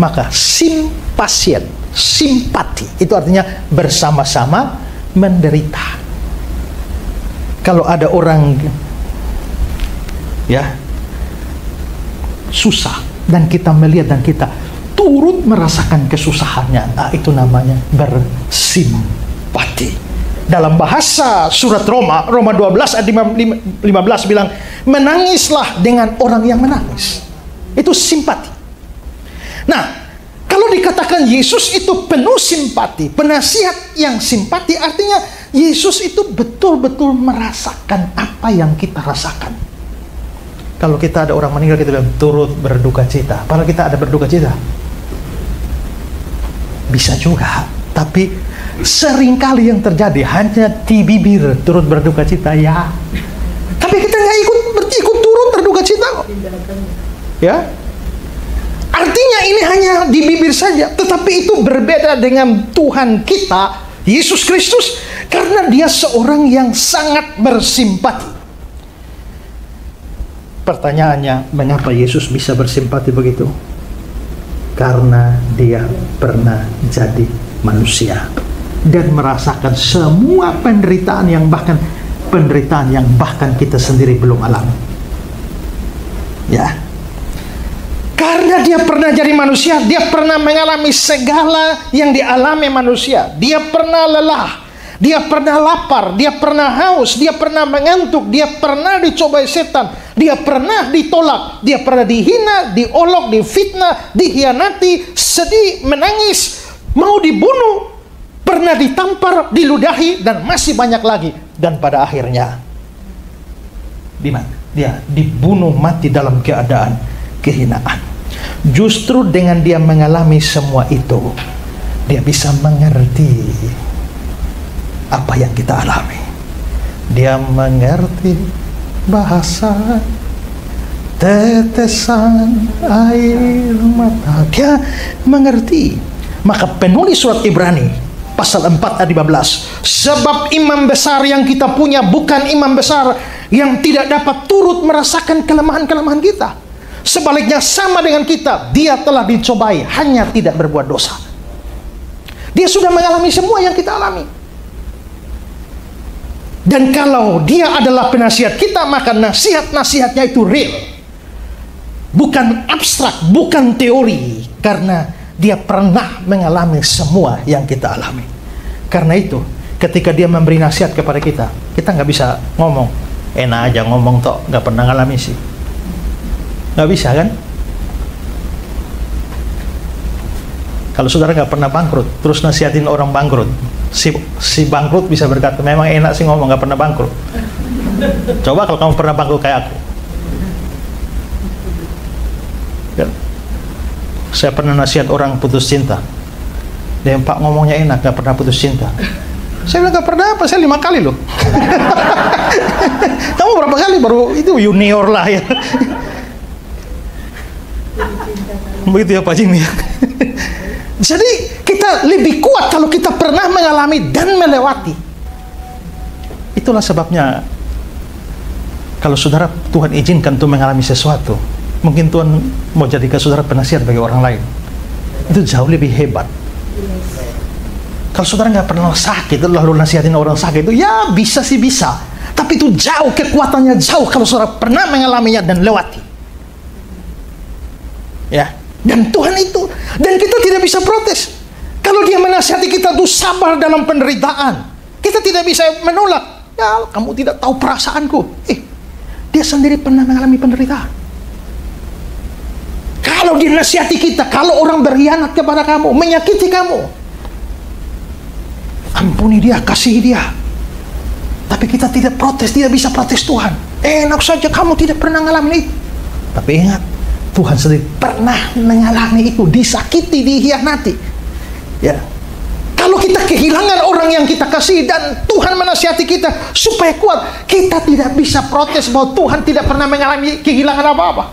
maka simpasien, simpati itu artinya bersama-sama menderita. Kalau ada orang ya susah dan kita melihat dan kita turut merasakan kesusahannya, nah, itu namanya bersimpati. Dalam bahasa surat Roma 12 ayat 15 bilang, menangislah dengan orang yang menangis. Itu simpati. Nah, kalau dikatakan Yesus itu penuh simpati, penasihat yang simpati, artinya Yesus itu betul-betul merasakan apa yang kita rasakan. Kalau kita ada orang meninggal, kita bilang turut berduka cita. Padahal kita ada berduka cita. Bisa juga, tapi seringkali yang terjadi hanya di bibir turut berduka cita ya. Tapi kita nggak ikut turut berduka cita kok. Ya. Artinya ini hanya di bibir saja, tetapi itu berbeda dengan Tuhan kita, Yesus Kristus, karena dia seorang yang sangat bersimpati. Pertanyaannya, mengapa Yesus bisa bersimpati begitu? Karena dia pernah jadi manusia dan merasakan semua penderitaan yang bahkan kita sendiri belum alami. Ya. Karena dia pernah jadi manusia, dia pernah mengalami segala yang dialami manusia. Dia pernah lelah, dia pernah lapar, dia pernah haus, dia pernah mengantuk, dia pernah dicobai setan, dia pernah ditolak, dia pernah dihina, diolok, difitnah, dihianati, sedih, menangis, mau dibunuh, pernah ditampar, diludahi, dan masih banyak lagi. Dan pada akhirnya dia dibunuh mati dalam keadaan kehinaan. Justru dengan dia mengalami semua itu, dia bisa mengerti apa yang kita alami. Dia mengerti bahasa tetesan air mata. Dia mengerti. Maka penulis surat Ibrani pasal 4 ayat 15, sebab imam besar yang kita punya bukan imam besar yang tidak dapat turut merasakan kelemahan-kelemahan kita. Sebaliknya sama dengan kita, dia telah dicobai, hanya tidak berbuat dosa. Dia sudah mengalami semua yang kita alami. Dan kalau dia adalah penasihat kita, maka nasihat-nasihatnya itu real. Bukan abstrak, bukan teori. Karena dia pernah mengalami semua yang kita alami. Karena itu, ketika dia memberi nasihat kepada kita, kita nggak bisa ngomong, enak aja ngomong toh, nggak pernah ngalami sih. Nggak bisa kan? Kalau saudara nggak pernah bangkrut, terus nasihatin orang bangkrut, si bangkrut bisa berkata, memang enak sih ngomong, nggak pernah bangkrut. Coba kalau kamu pernah bangkrut kayak aku. Ya. Saya pernah nasihat orang putus cinta. Dia, Pak, ngomongnya enak, nggak pernah putus cinta. Saya bilang, nggak pernah apa, saya 5 kali loh. Kamu berapa kali? Baru itu junior lah ya. Begitu ya Pak Jimmy. Jadi kita lebih kuat kalau kita pernah mengalami dan melewati. Itulah sebabnya kalau saudara Tuhan izinkan untuk mengalami sesuatu, mungkin Tuhan mau jadikan saudara penasihat bagi orang lain. Itu jauh lebih hebat. Kalau saudara nggak pernah sakit lalu nasihatin orang sakit, itu ya bisa sih bisa, tapi itu jauh, kekuatannya jauh kalau saudara pernah mengalaminya dan lewati. Ya, dan Tuhan itu, dan kita tidak bisa protes. Kalau dia menasihati kita tuh sabar dalam penderitaan, kita tidak bisa menolak. Ya, kamu tidak tahu perasaanku. Dia sendiri pernah mengalami penderitaan. Kalau dia nasihati kita, kalau orang berkhianat kepada kamu, menyakiti kamu, ampuni dia, kasihi dia. Tapi kita tidak protes, tidak bisa protes Tuhan. Enak saja kamu tidak pernah mengalami itu. Tapi ingat, Tuhan sendiri pernah mengalami itu, disakiti, dikhianati. Ya. Kalau kita kehilangan orang yang kita kasih dan Tuhan menasihati kita supaya kuat, kita tidak bisa protes bahwa Tuhan tidak pernah mengalami kehilangan apa-apa.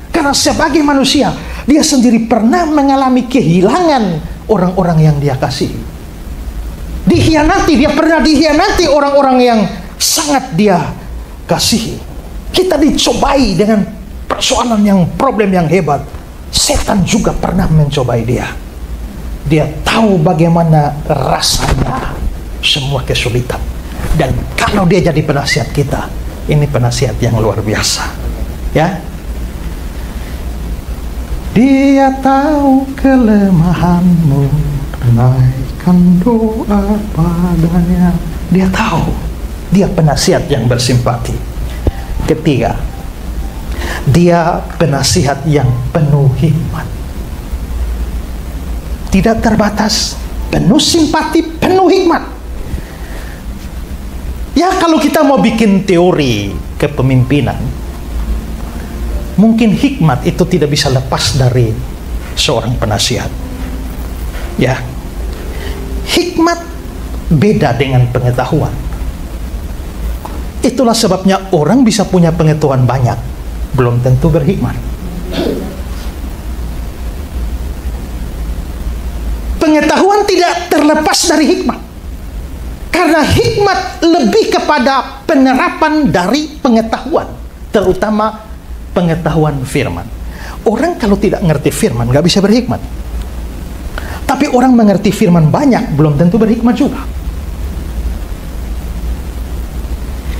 Karena sebagai manusia, dia sendiri pernah mengalami kehilangan orang-orang yang dia kasih. Dikhianati, dia pernah dikhianati orang-orang yang sangat dia kasihi. Kita dicobai dengan persoalan yang, problem yang hebat. Setan juga pernah mencobai dia. Dia tahu bagaimana rasanya semua kesulitan. Dan kalau dia jadi penasihat kita, ini penasihat yang luar biasa. Ya, dia tahu kelemahanmu, naikkan doa padanya. Dia tahu. Dia penasihat yang bersimpati. Ketiga, dia penasihat yang penuh hikmat. Tidak terbatas, penuh simpati, penuh hikmat. Ya, kalau kita mau bikin teori kepemimpinan, mungkin hikmat itu tidak bisa lepas dari seorang penasihat. Ya, hikmat beda dengan pengetahuan. Itulah sebabnya orang bisa punya pengetahuan banyak, belum tentu berhikmat. Pengetahuan tidak terlepas dari hikmat. Karena hikmat lebih kepada penerapan dari pengetahuan, terutama pengetahuan firman. Orang kalau tidak ngerti firman nggak bisa berhikmat. Tapi orang mengerti firman banyak belum tentu berhikmat juga.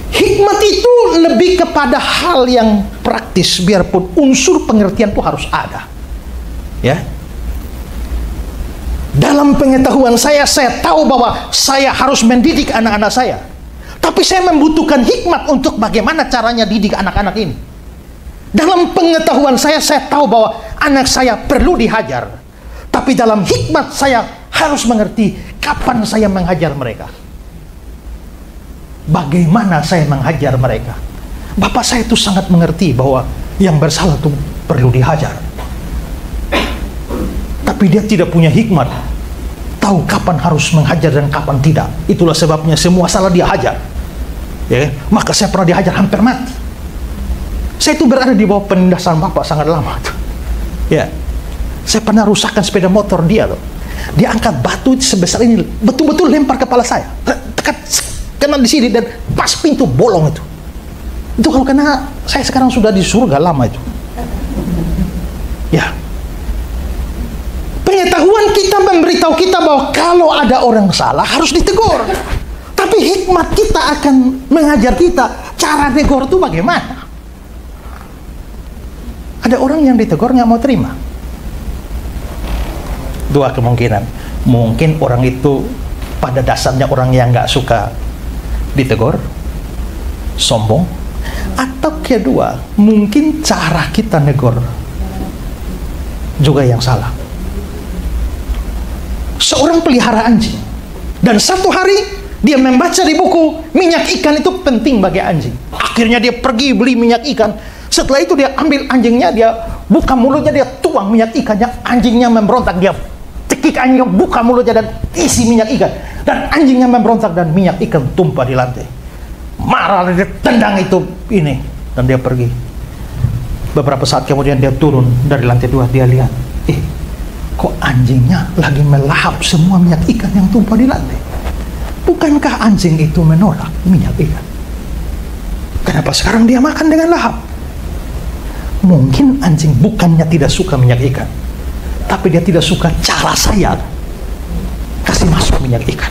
Hikmat itu lebih kepada hal yang praktis, biarpun unsur pengertian itu harus ada. Ya. Dalam pengetahuan saya tahu bahwa saya harus mendidik anak-anak saya. Tapi saya membutuhkan hikmat untuk bagaimana caranya didik anak-anak ini. Dalam pengetahuan saya tahu bahwa anak saya perlu dihajar. Tapi dalam hikmat saya harus mengerti kapan saya menghajar mereka. Bagaimana saya menghajar mereka. Bapak saya itu sangat mengerti bahwa yang bersalah itu perlu dihajar. Tapi dia tidak punya hikmat, tahu kapan harus menghajar dan kapan tidak. Itulah sebabnya semua salah dia hajar. Ya, maka saya pernah dihajar hampir mati. Saya itu berada di bawah penindasan Bapak sangat lama tuh. Ya, saya pernah rusakkan sepeda motor dia tuh. Dia angkat batu sebesar ini, betul-betul lempar kepala saya. Tekat kena di sini dan pas pintu bolong itu. Itu kalau kena, saya sekarang sudah di surga lama itu. Ya. Pengetahuan kita memberitahu kita bahwa kalau ada orang salah harus ditegur. Tapi hikmat kita akan mengajar kita cara tegur itu bagaimana. Ada orang yang ditegur nggak mau terima. Dua kemungkinan. Mungkin orang itu pada dasarnya orang yang nggak suka ditegur, sombong. Atau kedua, mungkin cara kita negur juga yang salah. Seorang pelihara anjing, dan satu hari dia membaca di buku minyak ikan itu penting bagi anjing. Akhirnya dia pergi beli minyak ikan. Setelah itu dia ambil anjingnya, dia buka mulutnya, dia tuang minyak ikannya. Anjingnya memberontak, dia cekik anjingnya, buka mulutnya dan isi minyak ikan. Dan anjingnya memberontak dan minyak ikan tumpah di lantai. Marah, dia tendang itu ini dan dia pergi. Beberapa saat kemudian dia turun dari lantai 2, dia lihat, kok anjingnya lagi melahap semua minyak ikan yang tumpah di lantai. Bukankah anjing itu menolak minyak ikan? Kenapa sekarang dia makan dengan lahap? Mungkin anjing bukannya tidak suka minyak ikan, tapi dia tidak suka cara saya kasih masuk minyak ikan.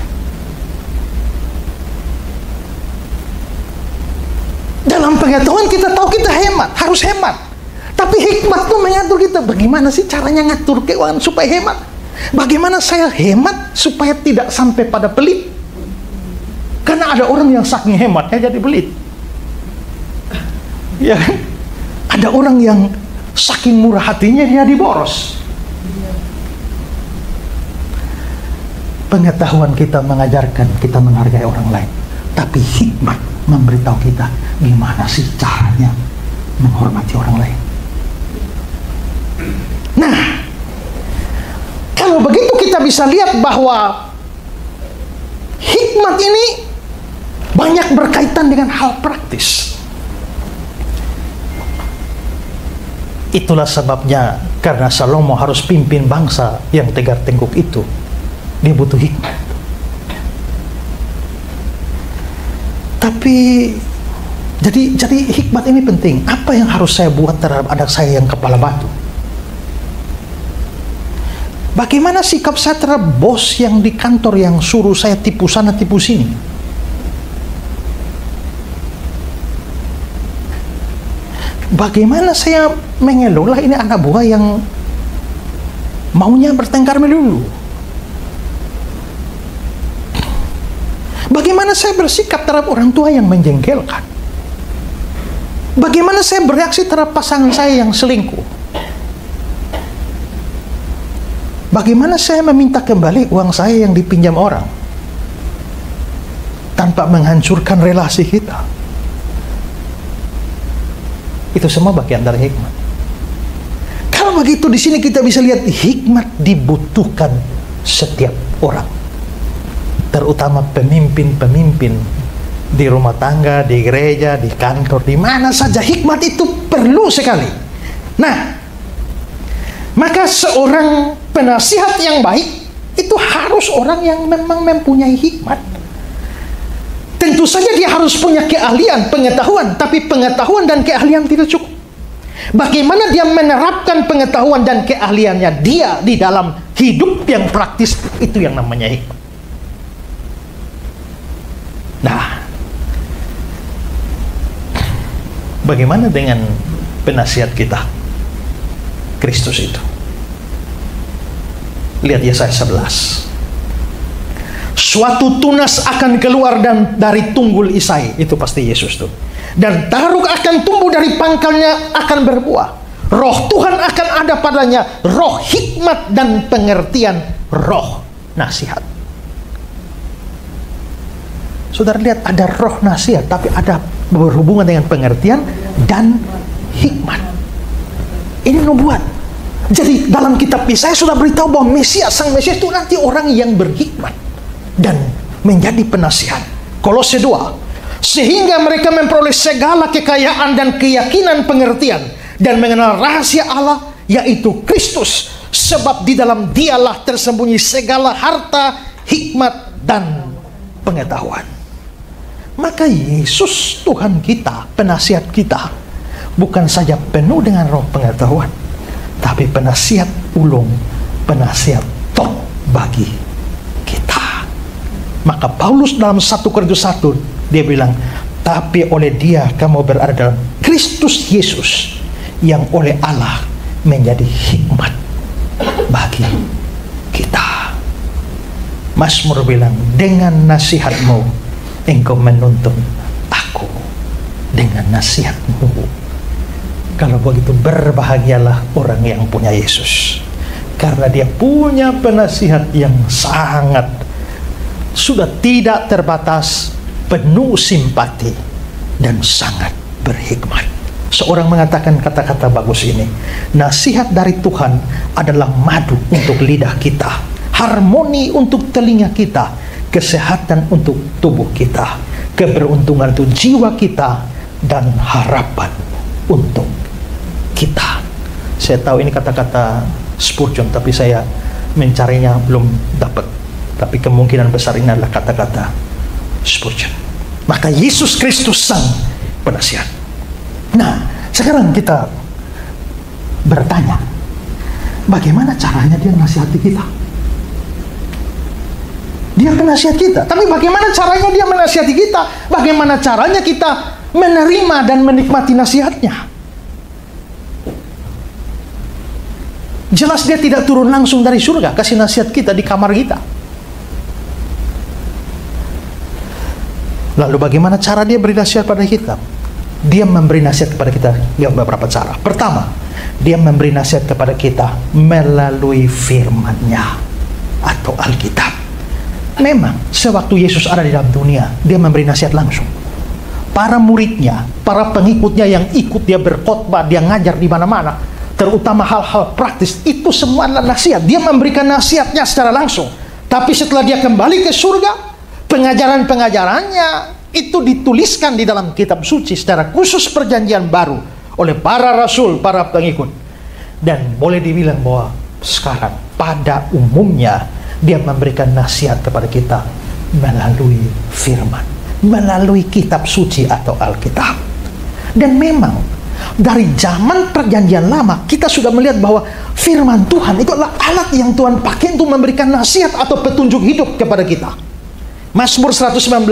Dalam pengetahuan kita tahu kita hemat, harus hemat. Tapi hikmat itu mengatur kita. Bagaimana sih caranya ngatur keuangan supaya hemat? Bagaimana saya hemat supaya tidak sampai pada pelit? Karena ada orang yang saking hematnya jadi pelit. Ya kan? Ada orang yang saking murah hatinya dia diboros. Pengetahuan kita mengajarkan kita menghargai orang lain. Tapi hikmat memberitahu kita gimana sih caranya menghormati orang lain. Nah, kalau begitu kita bisa lihat bahwa hikmat ini banyak berkaitan dengan hal praktis. Itulah sebabnya karena Salomo harus pimpin bangsa yang tegar tengkuk itu, dia butuh hikmat. Tapi jadi hikmat ini penting. Apa yang harus saya buat terhadap anak saya yang kepala batu? Bagaimana sikap saya terhadap bos yang di kantor yang suruh saya tipu sana tipu sini? Bagaimana saya mengelola ini anak buah yang maunya bertengkar melulu? Bagaimana saya bersikap terhadap orang tua yang menjengkelkan? Bagaimana saya bereaksi terhadap pasangan saya yang selingkuh? Bagaimana saya meminta kembali uang saya yang dipinjam orang tanpa menghancurkan relasi kita? Itu semua bagian dari hikmat. Kalau begitu di sini kita bisa lihat hikmat dibutuhkan setiap orang, terutama pemimpin-pemimpin di rumah tangga, di gereja, di kantor, di mana saja hikmat itu perlu sekali. Nah, maka seorang penasihat yang baik itu harus orang yang memang mempunyai hikmat. Tentu saja dia harus punya keahlian, pengetahuan, tapi pengetahuan dan keahlian tidak cukup. Bagaimana dia menerapkan pengetahuan dan keahliannya dia di dalam hidup yang praktis, itu yang namanya hikmat. Nah, bagaimana dengan penasihat kita, Kristus itu? Lihat Yesaya 11. Suatu tunas akan keluar dari tunggul Isai, itu pasti Yesus tuh. Dan taruk akan tumbuh dari pangkalnya, akan berbuah. Roh Tuhan akan ada padanya, roh hikmat dan pengertian, roh nasihat. Saudara lihat, ada roh nasihat, tapi ada berhubungan dengan pengertian dan hikmat. Ini nubuat. Jadi dalam kitab Yesaya sudah beritahu bahwa Mesias, sang Mesias itu nanti orang yang berhikmat dan menjadi penasihat. Kolose 2. sehingga mereka memperoleh segala kekayaan dan keyakinan pengertian dan mengenal rahasia Allah, yaitu Kristus, sebab di dalam Dialah tersembunyi segala harta, hikmat, dan pengetahuan. Maka Yesus Tuhan kita, penasihat kita, bukan saja penuh dengan roh pengetahuan, tapi penasihat ulung, penasihat top bagi kita. Maka Paulus dalam 1 Korintus 1 dia bilang, tapi oleh Dia kamu berada dalam Kristus Yesus, yang oleh Allah menjadi hikmat bagi kita. Mazmur bilang, dengan nasihatmu engkau menuntun aku, dengan nasihatmu. Kalau begitu berbahagialah orang yang punya Yesus, karena dia punya penasihat yang sangat sudah tidak terbatas, penuh simpati, dan sangat berhikmat. Seorang mengatakan kata-kata bagus ini, nasihat dari Tuhan adalah madu untuk lidah kita, harmoni untuk telinga kita, kesehatan untuk tubuh kita, keberuntungan untuk jiwa kita, dan harapan untuk kita. Saya tahu ini kata-kata Spurgeon, tapi saya mencarinya belum dapat. Tapi kemungkinan besar ini adalah kata-kata Spurgeon. Maka Yesus Kristus sang penasihat. Nah, sekarang kita bertanya, bagaimana caranya dia menasihati kita? Dia penasihat kita, tapi bagaimana caranya dia menasihati kita? Bagaimana caranya kita menerima dan menikmati nasihatnya? Jelas dia tidak turun langsung dari surga kasih nasihat kita di kamar kita. Lalu bagaimana cara dia beri nasihat pada kita? Dia memberi nasihat kepada kita dengan beberapa cara. Pertama, dia memberi nasihat kepada kita melalui firman-Nya atau Alkitab. Memang sewaktu Yesus ada di dalam dunia, dia memberi nasihat langsung. Para muridnya, para pengikutnya yang ikut dia berkhotbah, dia ngajar di mana-mana, terutama hal-hal praktis, itu semua adalah nasihat. Dia memberikan nasihatnya secara langsung. Tapi setelah dia kembali ke surga, pengajaran-pengajarannya itu dituliskan di dalam kitab suci secara khusus perjanjian baru oleh para rasul, para pengikut. Dan boleh dibilang bahwa sekarang pada umumnya dia memberikan nasihat kepada kita melalui firman, melalui kitab suci atau Alkitab. Dan memang dari zaman perjanjian lama kita sudah melihat bahwa firman Tuhan itu adalah alat yang Tuhan pakai untuk memberikan nasihat atau petunjuk hidup kepada kita. Mazmur 119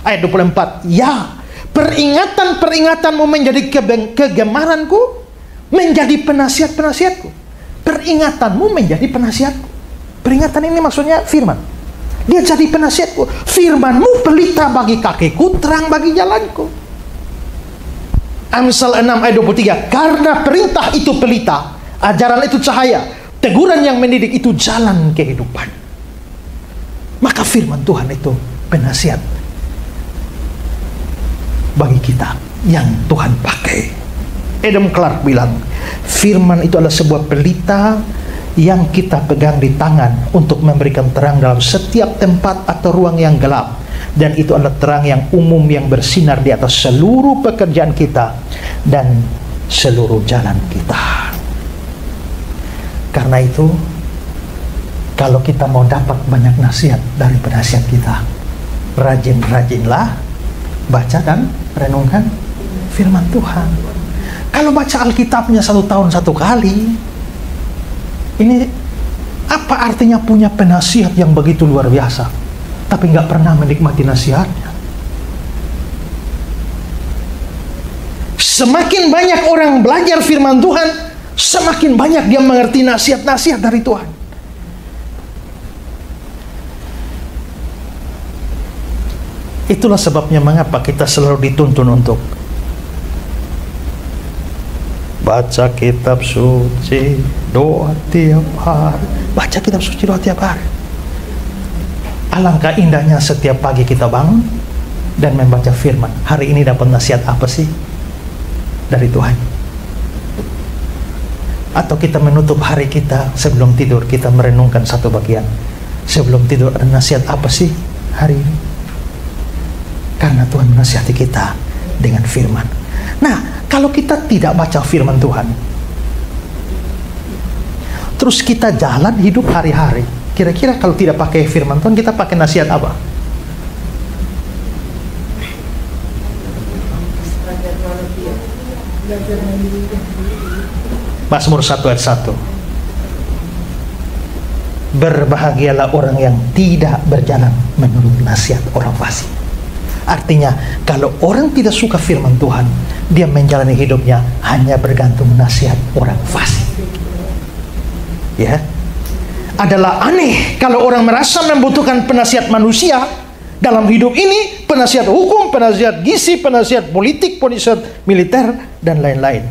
ayat 24, ya, peringatan-peringatanmu menjadi kegemaranku, menjadi penasihat-penasihatku. Peringatanmu menjadi penasihatku. Peringatan ini maksudnya firman. Dia jadi penasihatku. Firmanmu pelita bagi kakiku, terang bagi jalanku. Amsal 6 ayat 23, karena perintah itu pelita, ajaran itu cahaya, teguran yang mendidik itu jalan kehidupan. Maka firman Tuhan itu penasihat bagi kita yang Tuhan pakai. Adam Clark bilang, firman itu adalah sebuah pelita yang kita pegang di tangan untuk memberikan terang dalam setiap tempat atau ruang yang gelap. Dan itu adalah terang yang umum yang bersinar di atas seluruh pekerjaan kita dan seluruh jalan kita. Karena itu, kalau kita mau dapat banyak nasihat dari penasihat kita, rajin-rajinlah baca dan renungkan firman Tuhan. Kalau baca Alkitabnya 1 tahun 1 kali, ini apa artinya punya penasihat yang begitu luar biasa, tapi nggak pernah menikmati nasihatnya? Semakin banyak orang belajar firman Tuhan, semakin banyak dia mengerti nasihat-nasihat dari Tuhan. Itulah sebabnya mengapa kita selalu dituntun untuk baca kitab suci, doa tiap hari. Baca kitab suci, doa tiap hari. Alangkah indahnya setiap pagi kita bangun dan membaca firman. Hari ini dapat nasihat apa sih dari Tuhan? Atau kita menutup hari kita sebelum tidur, kita merenungkan satu bagian. Sebelum tidur ada nasihat apa sih hari ini? Karena Bagaimana Tuhan menasihati kita dengan firman. Nah, kalau kita tidak baca firman Tuhan, terus kita jalan hidup hari-hari, kira-kira kalau tidak pakai firman Tuhan, kita pakai nasihat apa? Mazmur 1 ayat 1. Berbahagialah orang yang tidak berjalan menurut nasihat orang fasik. Artinya, kalau orang tidak suka firman Tuhan, dia menjalani hidupnya hanya bergantung nasihat orang fasik. Ya, adalah aneh kalau orang merasa membutuhkan penasihat manusia dalam hidup ini, penasihat hukum, penasihat gizi, penasihat politik, penasihat militer, dan lain-lain,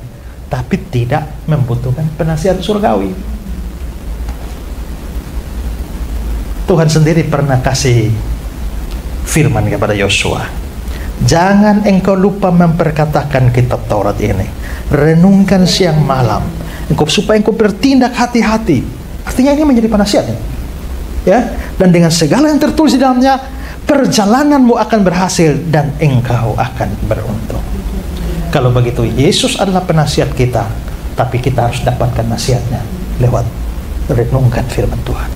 tapi tidak membutuhkan penasihat surgawi. Tuhan sendiri pernah kasih firman kepada Yosua, jangan engkau lupa memperkatakan kitab Taurat ini, renungkan siang malam, supaya engkau bertindak hati-hati. Artinya ini menjadi penasihatnya, ya. Dan dengan segala yang tertulis di dalamnya, perjalananmu akan berhasil dan engkau akan beruntung. Kalau begitu, Yesus adalah penasihat kita, tapi kita harus dapatkan nasihatnya lewat renungkan firman Tuhan.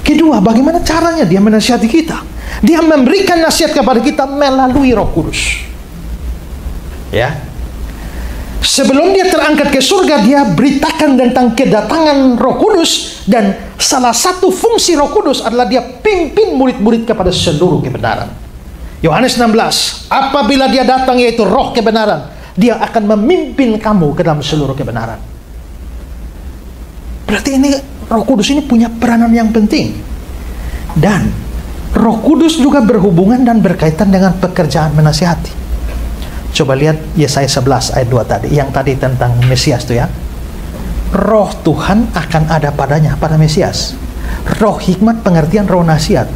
Kedua, bagaimana caranya dia menasihati kita? Dia memberikan nasihat kepada kita melalui Roh Kudus. Ya. Sebelum dia terangkat ke surga, dia beritakan tentang kedatangan Roh Kudus, dan salah satu fungsi Roh Kudus adalah dia pimpin murid-murid kepada seluruh kebenaran. Yohanes 16, apabila dia datang, yaitu Roh kebenaran, dia akan memimpin kamu ke dalam seluruh kebenaran. Berarti ini Roh Kudus ini punya peranan yang penting. Dan Roh Kudus juga berhubungan dan berkaitan dengan pekerjaan menasihati. Coba lihat Yesaya 11 ayat 2 tadi, yang tadi tentang Mesias itu ya. Roh Tuhan akan ada padanya, pada Mesias. Roh hikmat, pengertian, roh nasihat.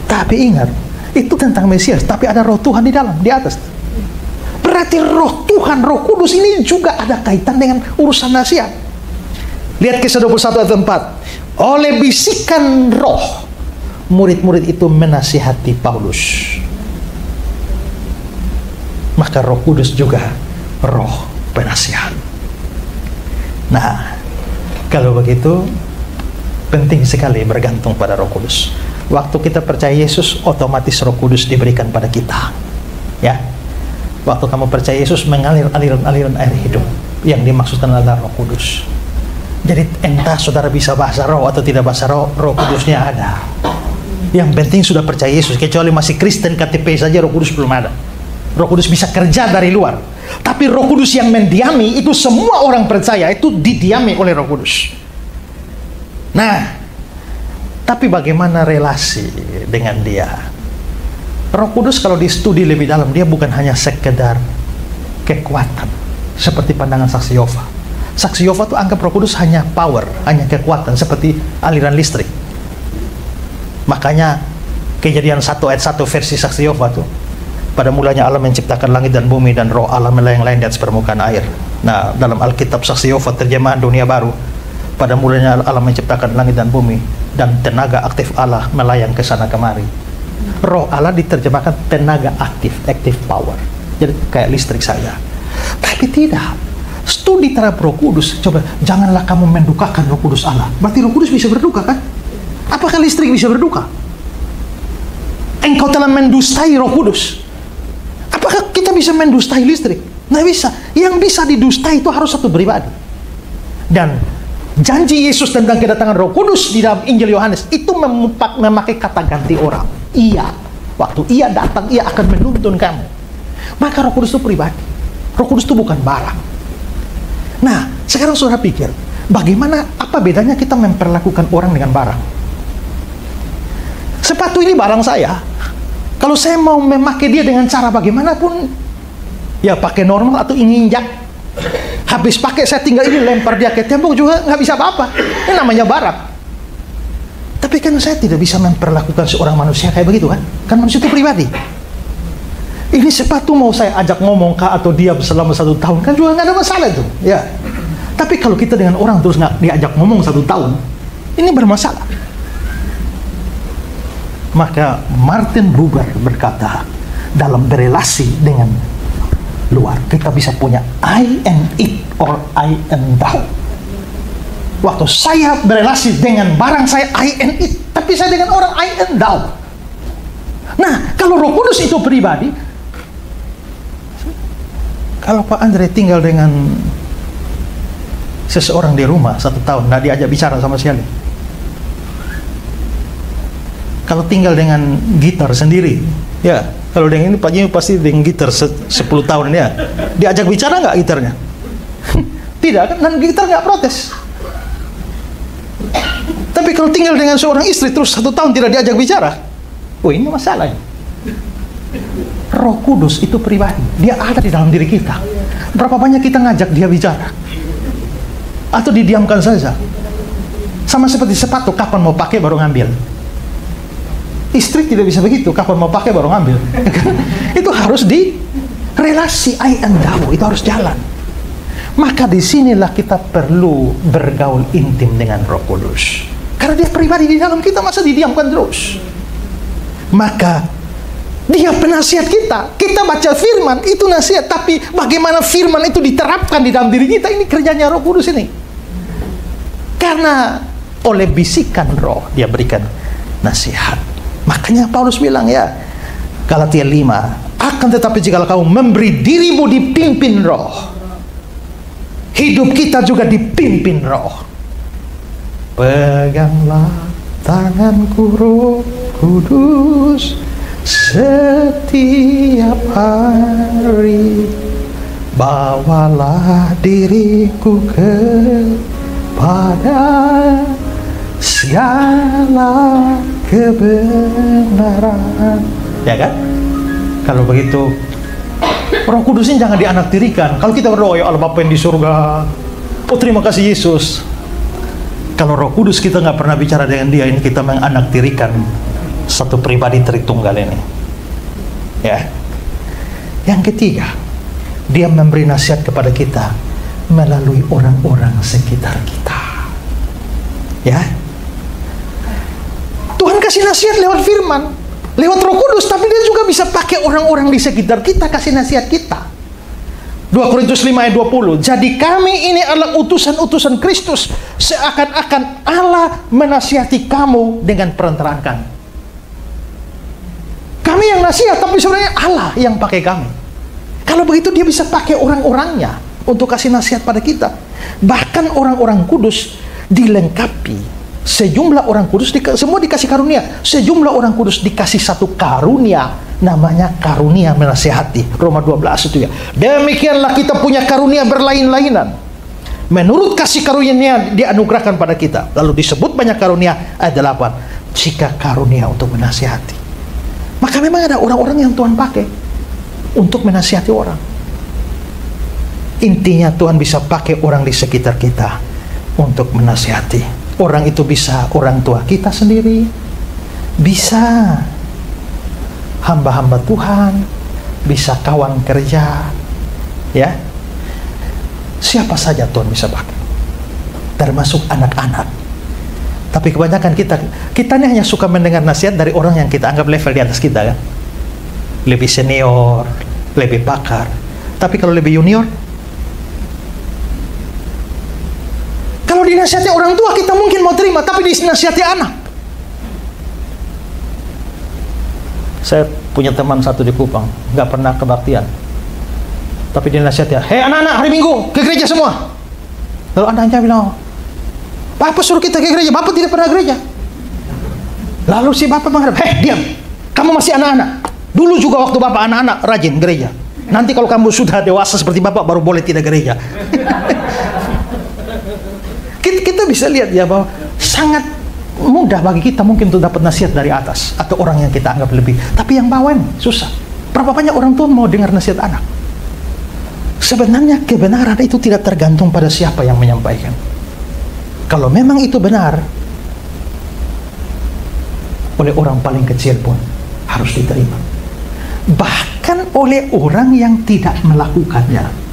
Tapi ingat, itu tentang Mesias, tapi ada Roh Tuhan di dalam, di atas. Berarti Roh Tuhan, Roh Kudus ini juga ada kaitan dengan urusan nasihat. Lihat Kisah 21 ayat 4. Oleh bisikan roh, murid-murid itu menasihati Paulus. Maka Roh Kudus juga roh penasihat. Nah, kalau begitu, penting sekali bergantung pada Roh Kudus. Waktu kita percaya Yesus, otomatis Roh Kudus diberikan pada kita. Ya, waktu kamu percaya Yesus, mengalir aliran air hidup. Yang dimaksudkan adalah Roh Kudus. Jadi entah saudara bisa bahasa roh atau tidak bahasa roh, Roh Kudusnya ada. Yang penting sudah percaya Yesus. Kecuali masih Kristen KTP saja, Roh Kudus belum ada. Roh Kudus bisa kerja dari luar. Tapi Roh Kudus yang mendiami, itu semua orang percaya, itu didiami oleh Roh Kudus. Nah, tapi bagaimana relasi dengan dia? Roh Kudus kalau di studi lebih dalam, dia bukan hanya sekedar kekuatan seperti pandangan saksi Yehova. Saksi Yehova itu anggap Roh Kudus hanya power, hanya kekuatan seperti aliran listrik. Makanya Kejadian 1 ayat 1 versi saksi Yehova itu, pada mulanya Allah menciptakan langit dan bumi, dan roh Allah melayang-layang di atas permukaan air. Nah, dalam Alkitab saksi Yehova terjemahan Dunia Baru, pada mulanya Allah menciptakan langit dan bumi, dan tenaga aktif Allah melayang ke sana kemari. Roh Allah diterjemahkan tenaga aktif, active power. Jadi kayak listrik saja. Tapi tidak. Studi terhadap Roh Kudus, coba, janganlah kamu mendukakan Roh Kudus Allah. Berarti Roh Kudus bisa berduka kan? Apakah listrik bisa berduka? Engkau telah mendustai Roh Kudus. Apakah kita bisa mendustai listrik? Nggak bisa. Yang bisa didustai itu harus satu pribadi. Dan janji Yesus tentang kedatangan Roh Kudus di dalam Injil Yohanes itu memakai kata ganti orang. Ia, waktu ia datang, ia akan menuntun kamu. Maka Roh Kudus itu pribadi. Roh Kudus itu bukan barang. Nah, sekarang saudara pikir, bagaimana, apa bedanya kita memperlakukan orang dengan barang? Sepatu ini barang saya. Kalau saya mau memakai dia dengan cara bagaimanapun, ya pakai normal atau injak. Habis pakai saya tinggal ini lempar dia ke tembok juga nggak bisa apa-apa. Ini namanya barang. Tapi kan saya tidak bisa memperlakukan seorang manusia kayak begitu kan? Kan manusia itu pribadi. Ini sepatu mau saya ajak ngomong kah atau diam selama 1 tahun, kan juga nggak ada masalah itu, ya. Tapi kalau kita dengan orang terus nggak diajak ngomong 1 tahun, ini bermasalah. Maka Martin Buber berkata, dalam berelasi dengan luar. Kita bisa punya I and it or I and thou. Waktu saya berelasi dengan barang saya I and it, tapi saya dengan orang I and thou. Nah, kalau Roh Kudus itu pribadi, kalau Pak Andre tinggal dengan seseorang di rumah 1 tahun, nggak diajak bicara sama sekali. Kalau tinggal dengan gitar sendiri, ya, kalau dengan ini Pak Jimmy pasti dengan gitar 10 tahun ya, diajak bicara nggak gitarnya? Tidak kan, dan gitar nggak protes. Tapi kalau tinggal dengan seorang istri terus 1 tahun tidak diajak bicara, oh ini masalah. Roh Kudus itu pribadi, dia ada di dalam diri kita. Berapa banyak kita ngajak dia bicara, atau didiamkan saja? Sama seperti sepatu, kapan mau pakai baru ngambil. Istri tidak bisa begitu, kapan mau pakai baru ngambil. Itu harus di relasi I and thou, itu harus jalan. Maka disinilah kita perlu bergaul intim dengan Roh Kudus, karena dia pribadi di dalam kita, masa didiamkan terus? Maka dia penasihat kita. Kita baca firman, itu nasihat. Tapi bagaimana firman itu diterapkan di dalam diri kita, ini kerjanya Roh Kudus ini. Karena oleh bisikan roh dia berikan nasihat. Makanya Paulus bilang ya, Galatia 5, akan tetapi jika kamu memberi dirimu dipimpin roh, hidup kita juga dipimpin roh. Peganglah tanganku Roh Kudus setiap hari, bawalah diriku kepada segala kebenaran. Ya kan? Kalau begitu Roh Kudus ini jangan dianaktirikan. Kalau kita berdoa, ya Allah Bapa yang di surga, oh terima kasih Yesus. Kalau Roh Kudus kita nggak pernah bicara dengan dia, ini kita menganaktirikan satu pribadi Tritunggal ini. Ya. Yang ketiga, dia memberi nasihat kepada kita melalui orang-orang sekitar kita. Ya. Tuhan kasih nasihat lewat firman, lewat Roh Kudus, tapi dia juga bisa pakai orang-orang di sekitar kita kasih nasihat kita. 2 Korintus 5 ayat 20. Jadi kami ini adalah utusan-utusan Kristus, seakan-akan Allah menasihati kamu dengan perantaraan kami. Kami yang nasihat, tapi sebenarnya Allah yang pakai kami. Kalau begitu dia bisa pakai orang-orangnya untuk kasih nasihat pada kita. Bahkan orang-orang kudus dilengkapi. Sejumlah orang kudus semua dikasih karunia. Sejumlah orang kudus dikasih satu karunia, namanya karunia menasihati. Roma 12 itu ya. Demikianlah kita punya karunia berlain-lainan, menurut kasih karunia dianugerahkan pada kita. Lalu disebut banyak karunia ayat 8. Jika karunia untuk menasihati, maka memang ada orang-orang yang Tuhan pakai untuk menasihati orang. Intinya Tuhan bisa pakai orang di sekitar kita untuk menasihati. Orang itu bisa orang tua kita sendiri, bisa hamba-hamba Tuhan, bisa kawan kerja, ya. Siapa saja Tuhan bisa pakai, termasuk anak-anak. Tapi kebanyakan kita ini hanya suka mendengar nasihat dari orang yang kita anggap level di atas kita, kan? Lebih senior, lebih pakar. Tapi kalau lebih junior, kalau dinasihati orang tua kita mungkin mau terima, tapi dinasihati anak. Saya punya teman satu di Kupang, nggak pernah kebaktian, tapi dinasihati, hei anak-anak, hari Minggu ke gereja semua. Lalu anaknya bilang, Bapak suruh kita ke gereja, Bapak tidak pernah gereja. Lalu si Bapak menghadap, hei diam, kamu masih anak-anak. Dulu juga waktu Bapak anak-anak rajin gereja. Nanti kalau kamu sudah dewasa seperti Bapak baru boleh tidak gereja. Kita bisa lihat ya bahwa sangat mudah bagi kita mungkin untuk dapat nasihat dari atas atau orang yang kita anggap lebih. Tapi yang bawah ini susah. Berapa banyak orang tua mau dengar nasihat anak? Sebenarnya kebenaran itu tidak tergantung pada siapa yang menyampaikan. Kalau memang itu benar, oleh orang paling kecil pun harus diterima. Bahkan oleh orang yang tidak melakukannya.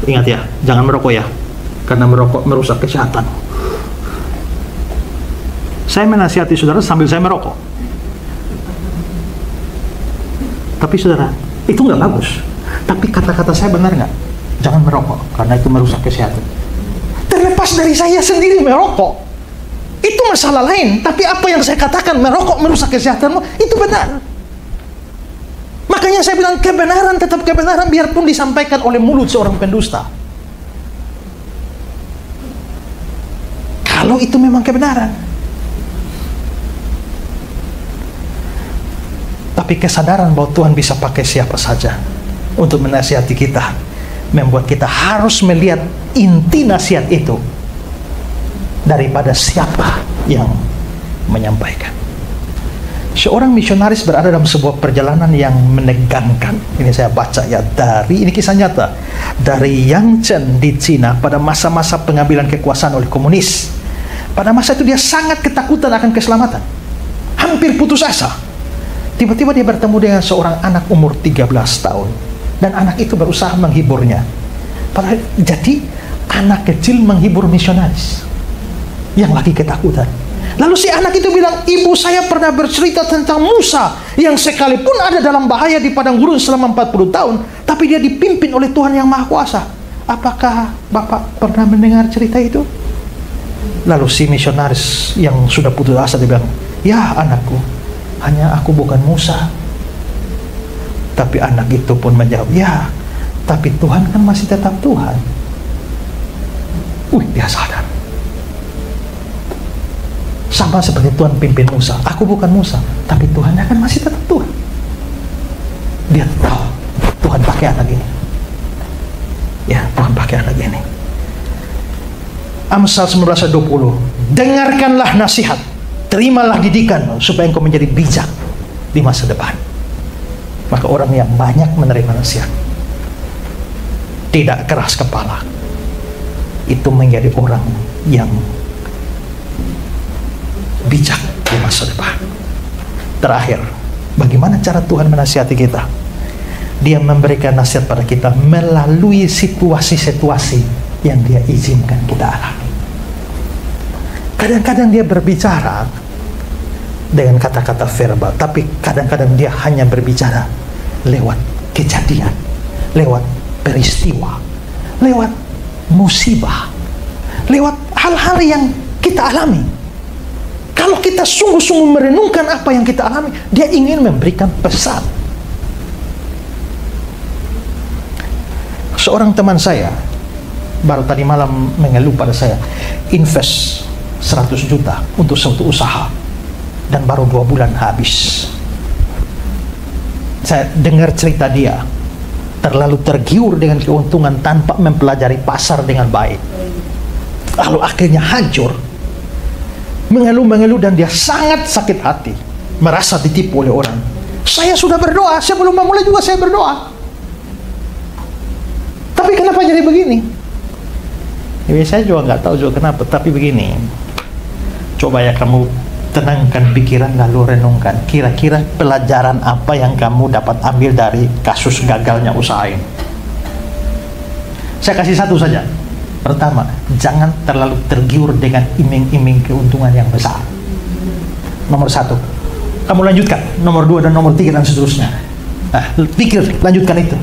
Ingat ya, jangan merokok ya, karena merokok merusak kesehatan. Saya menasihati saudara sambil saya merokok. Tapi saudara, itu nggak bagus. Tapi kata-kata saya benar nggak? Jangan merokok, karena itu merusak kesehatan. Terlepas dari saya sendiri merokok, itu masalah lain. Tapi apa yang saya katakan, merokok merusak kesehatanmu, itu benar. Makanya saya bilang kebenaran tetap kebenaran, biarpun disampaikan oleh mulut seorang pendusta. Kalau itu memang kebenaran. Tapi kesadaran bahwa Tuhan bisa pakai siapa saja untuk menasihati kita, membuat kita harus melihat inti nasihat itu daripada siapa yang menyampaikan. Seorang misionaris berada dalam sebuah perjalanan yang menegangkan. Ini saya baca ya, ini kisah nyata dari Yangzheng di Cina pada masa-masa pengambilan kekuasaan oleh komunis. Pada masa itu dia sangat ketakutan akan keselamatan, hampir putus asa. Tiba-tiba dia bertemu dengan seorang anak umur 13 tahun, dan anak itu berusaha menghiburnya. Padahal jadi anak kecil menghibur misionaris yang lagi ketakutan. Lalu si anak itu bilang, ibu saya pernah bercerita tentang Musa yang sekalipun ada dalam bahaya di padang gurun selama 40 tahun, tapi dia dipimpin oleh Tuhan yang Maha Kuasa. Apakah Bapak pernah mendengar cerita itu? Lalu si misionaris yang sudah putus asa dia bilang, ya anakku, hanya aku bukan Musa. Tapi anak itu pun menjawab, ya, tapi Tuhan kan masih tetap Tuhan. Dia sadar. Sama seperti Tuhan pimpin Musa, aku bukan Musa, tapi Tuhan akan masih tetap Tuhan. Dia tahu Tuhan pakai anak ini. Ya, Tuhan pakai anak ini. Amsal 19:20, dengarkanlah nasihat, terimalah didikan, supaya engkau menjadi bijak di masa depan. Maka orang yang banyak menerima nasihat, tidak keras kepala, itu menjadi orang yang bijak di masa depan. Terakhir, bagaimana cara Tuhan menasihati kita? Dia memberikan nasihat pada kita melalui situasi-situasi yang dia izinkan kita alami. Kadang-kadang dia berbicara dengan kata-kata verbal, tapi kadang-kadang dia hanya berbicara lewat kejadian, lewat peristiwa, lewat musibah, lewat hal-hal yang kita alami. Kalau kita sungguh-sungguh merenungkan apa yang kita alami, dia ingin memberikan pesan. Seorang teman saya baru tadi malam mengeluh pada saya, invest 100 juta untuk suatu usaha dan baru 2 bulan habis. Saya dengar cerita dia, terlalu tergiur dengan keuntungan tanpa mempelajari pasar dengan baik, lalu akhirnya hancur, mengeluh-mengeluh, dan dia sangat sakit hati, merasa ditipu oleh orang. Saya sudah berdoa, sebelum memulai juga saya berdoa, tapi kenapa jadi begini? Ya, saya juga nggak tahu juga kenapa, tapi begini, coba ya kamu tenangkan pikiran lalu renungkan, kira-kira pelajaran apa yang kamu dapat ambil dari kasus gagalnya usaha ini. Saya kasih satu saja. Pertama, jangan terlalu tergiur dengan iming-iming keuntungan yang besar. Nomor 1, kamu lanjutkan. Nomor 2 dan nomor 3 dan seterusnya. Pikir, lanjutkan itu,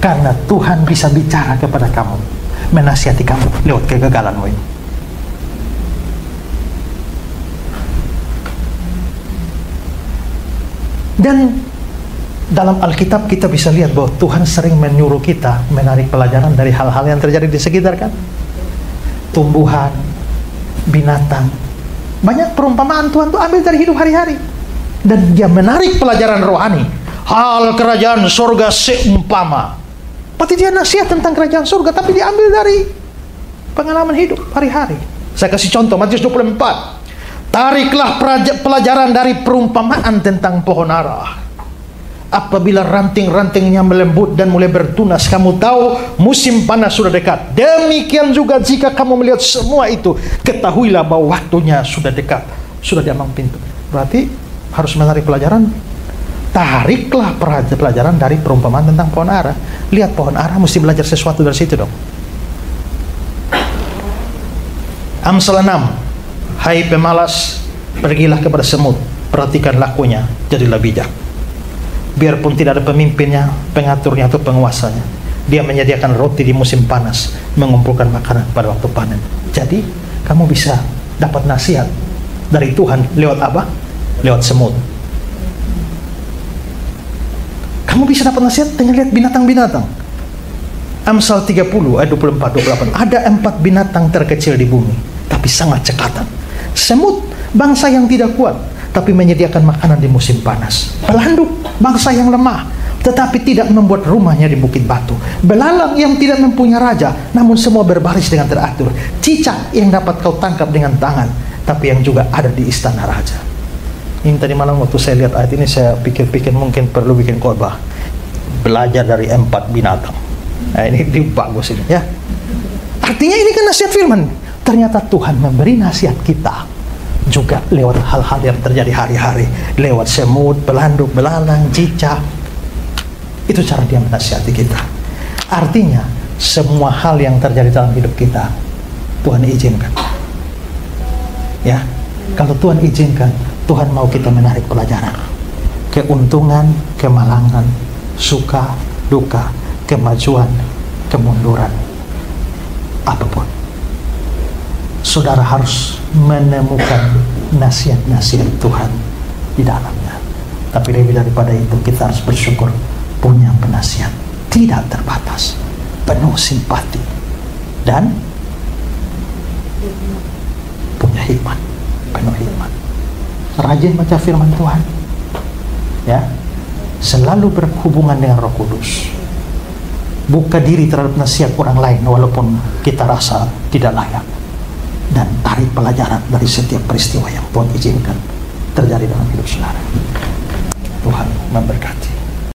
karena Tuhan bisa bicara kepada kamu, menasihati kamu lewat kegagalanmu ini. Dan dalam Alkitab kita bisa lihat bahwa Tuhan sering menyuruh kita menarik pelajaran dari hal-hal yang terjadi di sekitar, kan? Tumbuhan, binatang, banyak perumpamaan Tuhan tuh ambil dari hidup hari-hari, dan dia menarik pelajaran rohani. Hal kerajaan surga seumpama, berarti dia nasihat tentang kerajaan surga, tapi diambil dari pengalaman hidup hari-hari. Saya kasih contoh, Matius 24. Tariklah pelajaran dari perumpamaan tentang pohon ara. Apabila ranting-rantingnya melembut dan mulai bertunas, kamu tahu musim panas sudah dekat. Demikian juga jika kamu melihat semua itu, ketahuilah bahwa waktunya sudah dekat, sudah di ambang pintu. Berarti harus menarik pelajaran. Tariklah pelajaran dari perumpamaan tentang pohon ara. Lihat pohon ara, mesti belajar sesuatu dari situ dong. Amsal 6. Hai pemalas, pergilah kepada semut, perhatikan lakunya, jadilah bijak. biarpun tidak ada pemimpinnya, pengaturnya atau penguasanya, dia menyediakan roti di musim panas, mengumpulkan makanan pada waktu panen. Jadi kamu bisa dapat nasihat dari Tuhan lewat apa? Lewat semut. Kamu bisa dapat nasihat dengan lihat binatang-binatang. Amsal 30 ayat 24-28. Ada 4 binatang terkecil di bumi, tapi sangat cekatan. Semut, bangsa yang tidak kuat, tapi menyediakan makanan di musim panas. Pelanduk, bangsa yang lemah, tetapi tidak membuat rumahnya di bukit batu. Belalang yang tidak mempunyai raja, namun semua berbaris dengan teratur. Cicak yang dapat kau tangkap dengan tangan, tapi yang juga ada di istana raja. Ini tadi malam waktu saya lihat ayat ini, saya pikir-pikir mungkin perlu bikin khotbah. Belajar dari 4 binatang. Nah, ini bagus ini ya. Artinya ini kan nasihat firman. Ternyata Tuhan memberi nasihat kita juga lewat hal-hal yang terjadi hari-hari, lewat semut, pelanduk, belalang, cicak. Itu cara dia menasihati kita. Artinya semua hal yang terjadi dalam hidup kita Tuhan izinkan. Ya, kalau Tuhan izinkan, Tuhan mau kita menarik pelajaran. Keuntungan, kemalangan, suka, duka, kemajuan, kemunduran, apapun, saudara harus menemukan nasihat-nasihat Tuhan di dalamnya. Tapi lebih daripada itu, kita harus bersyukur punya penasihat tidak terbatas, penuh simpati, dan punya hikmat, penuh hikmat. Rajin baca firman Tuhan, ya, selalu berhubungan dengan Roh Kudus. Buka diri terhadap nasihat orang lain walaupun kita rasa tidak layak, dan tarik pelajaran dari setiap peristiwa yang Tuhan izinkan terjadi dalam hidup saudara. Tuhan memberkati.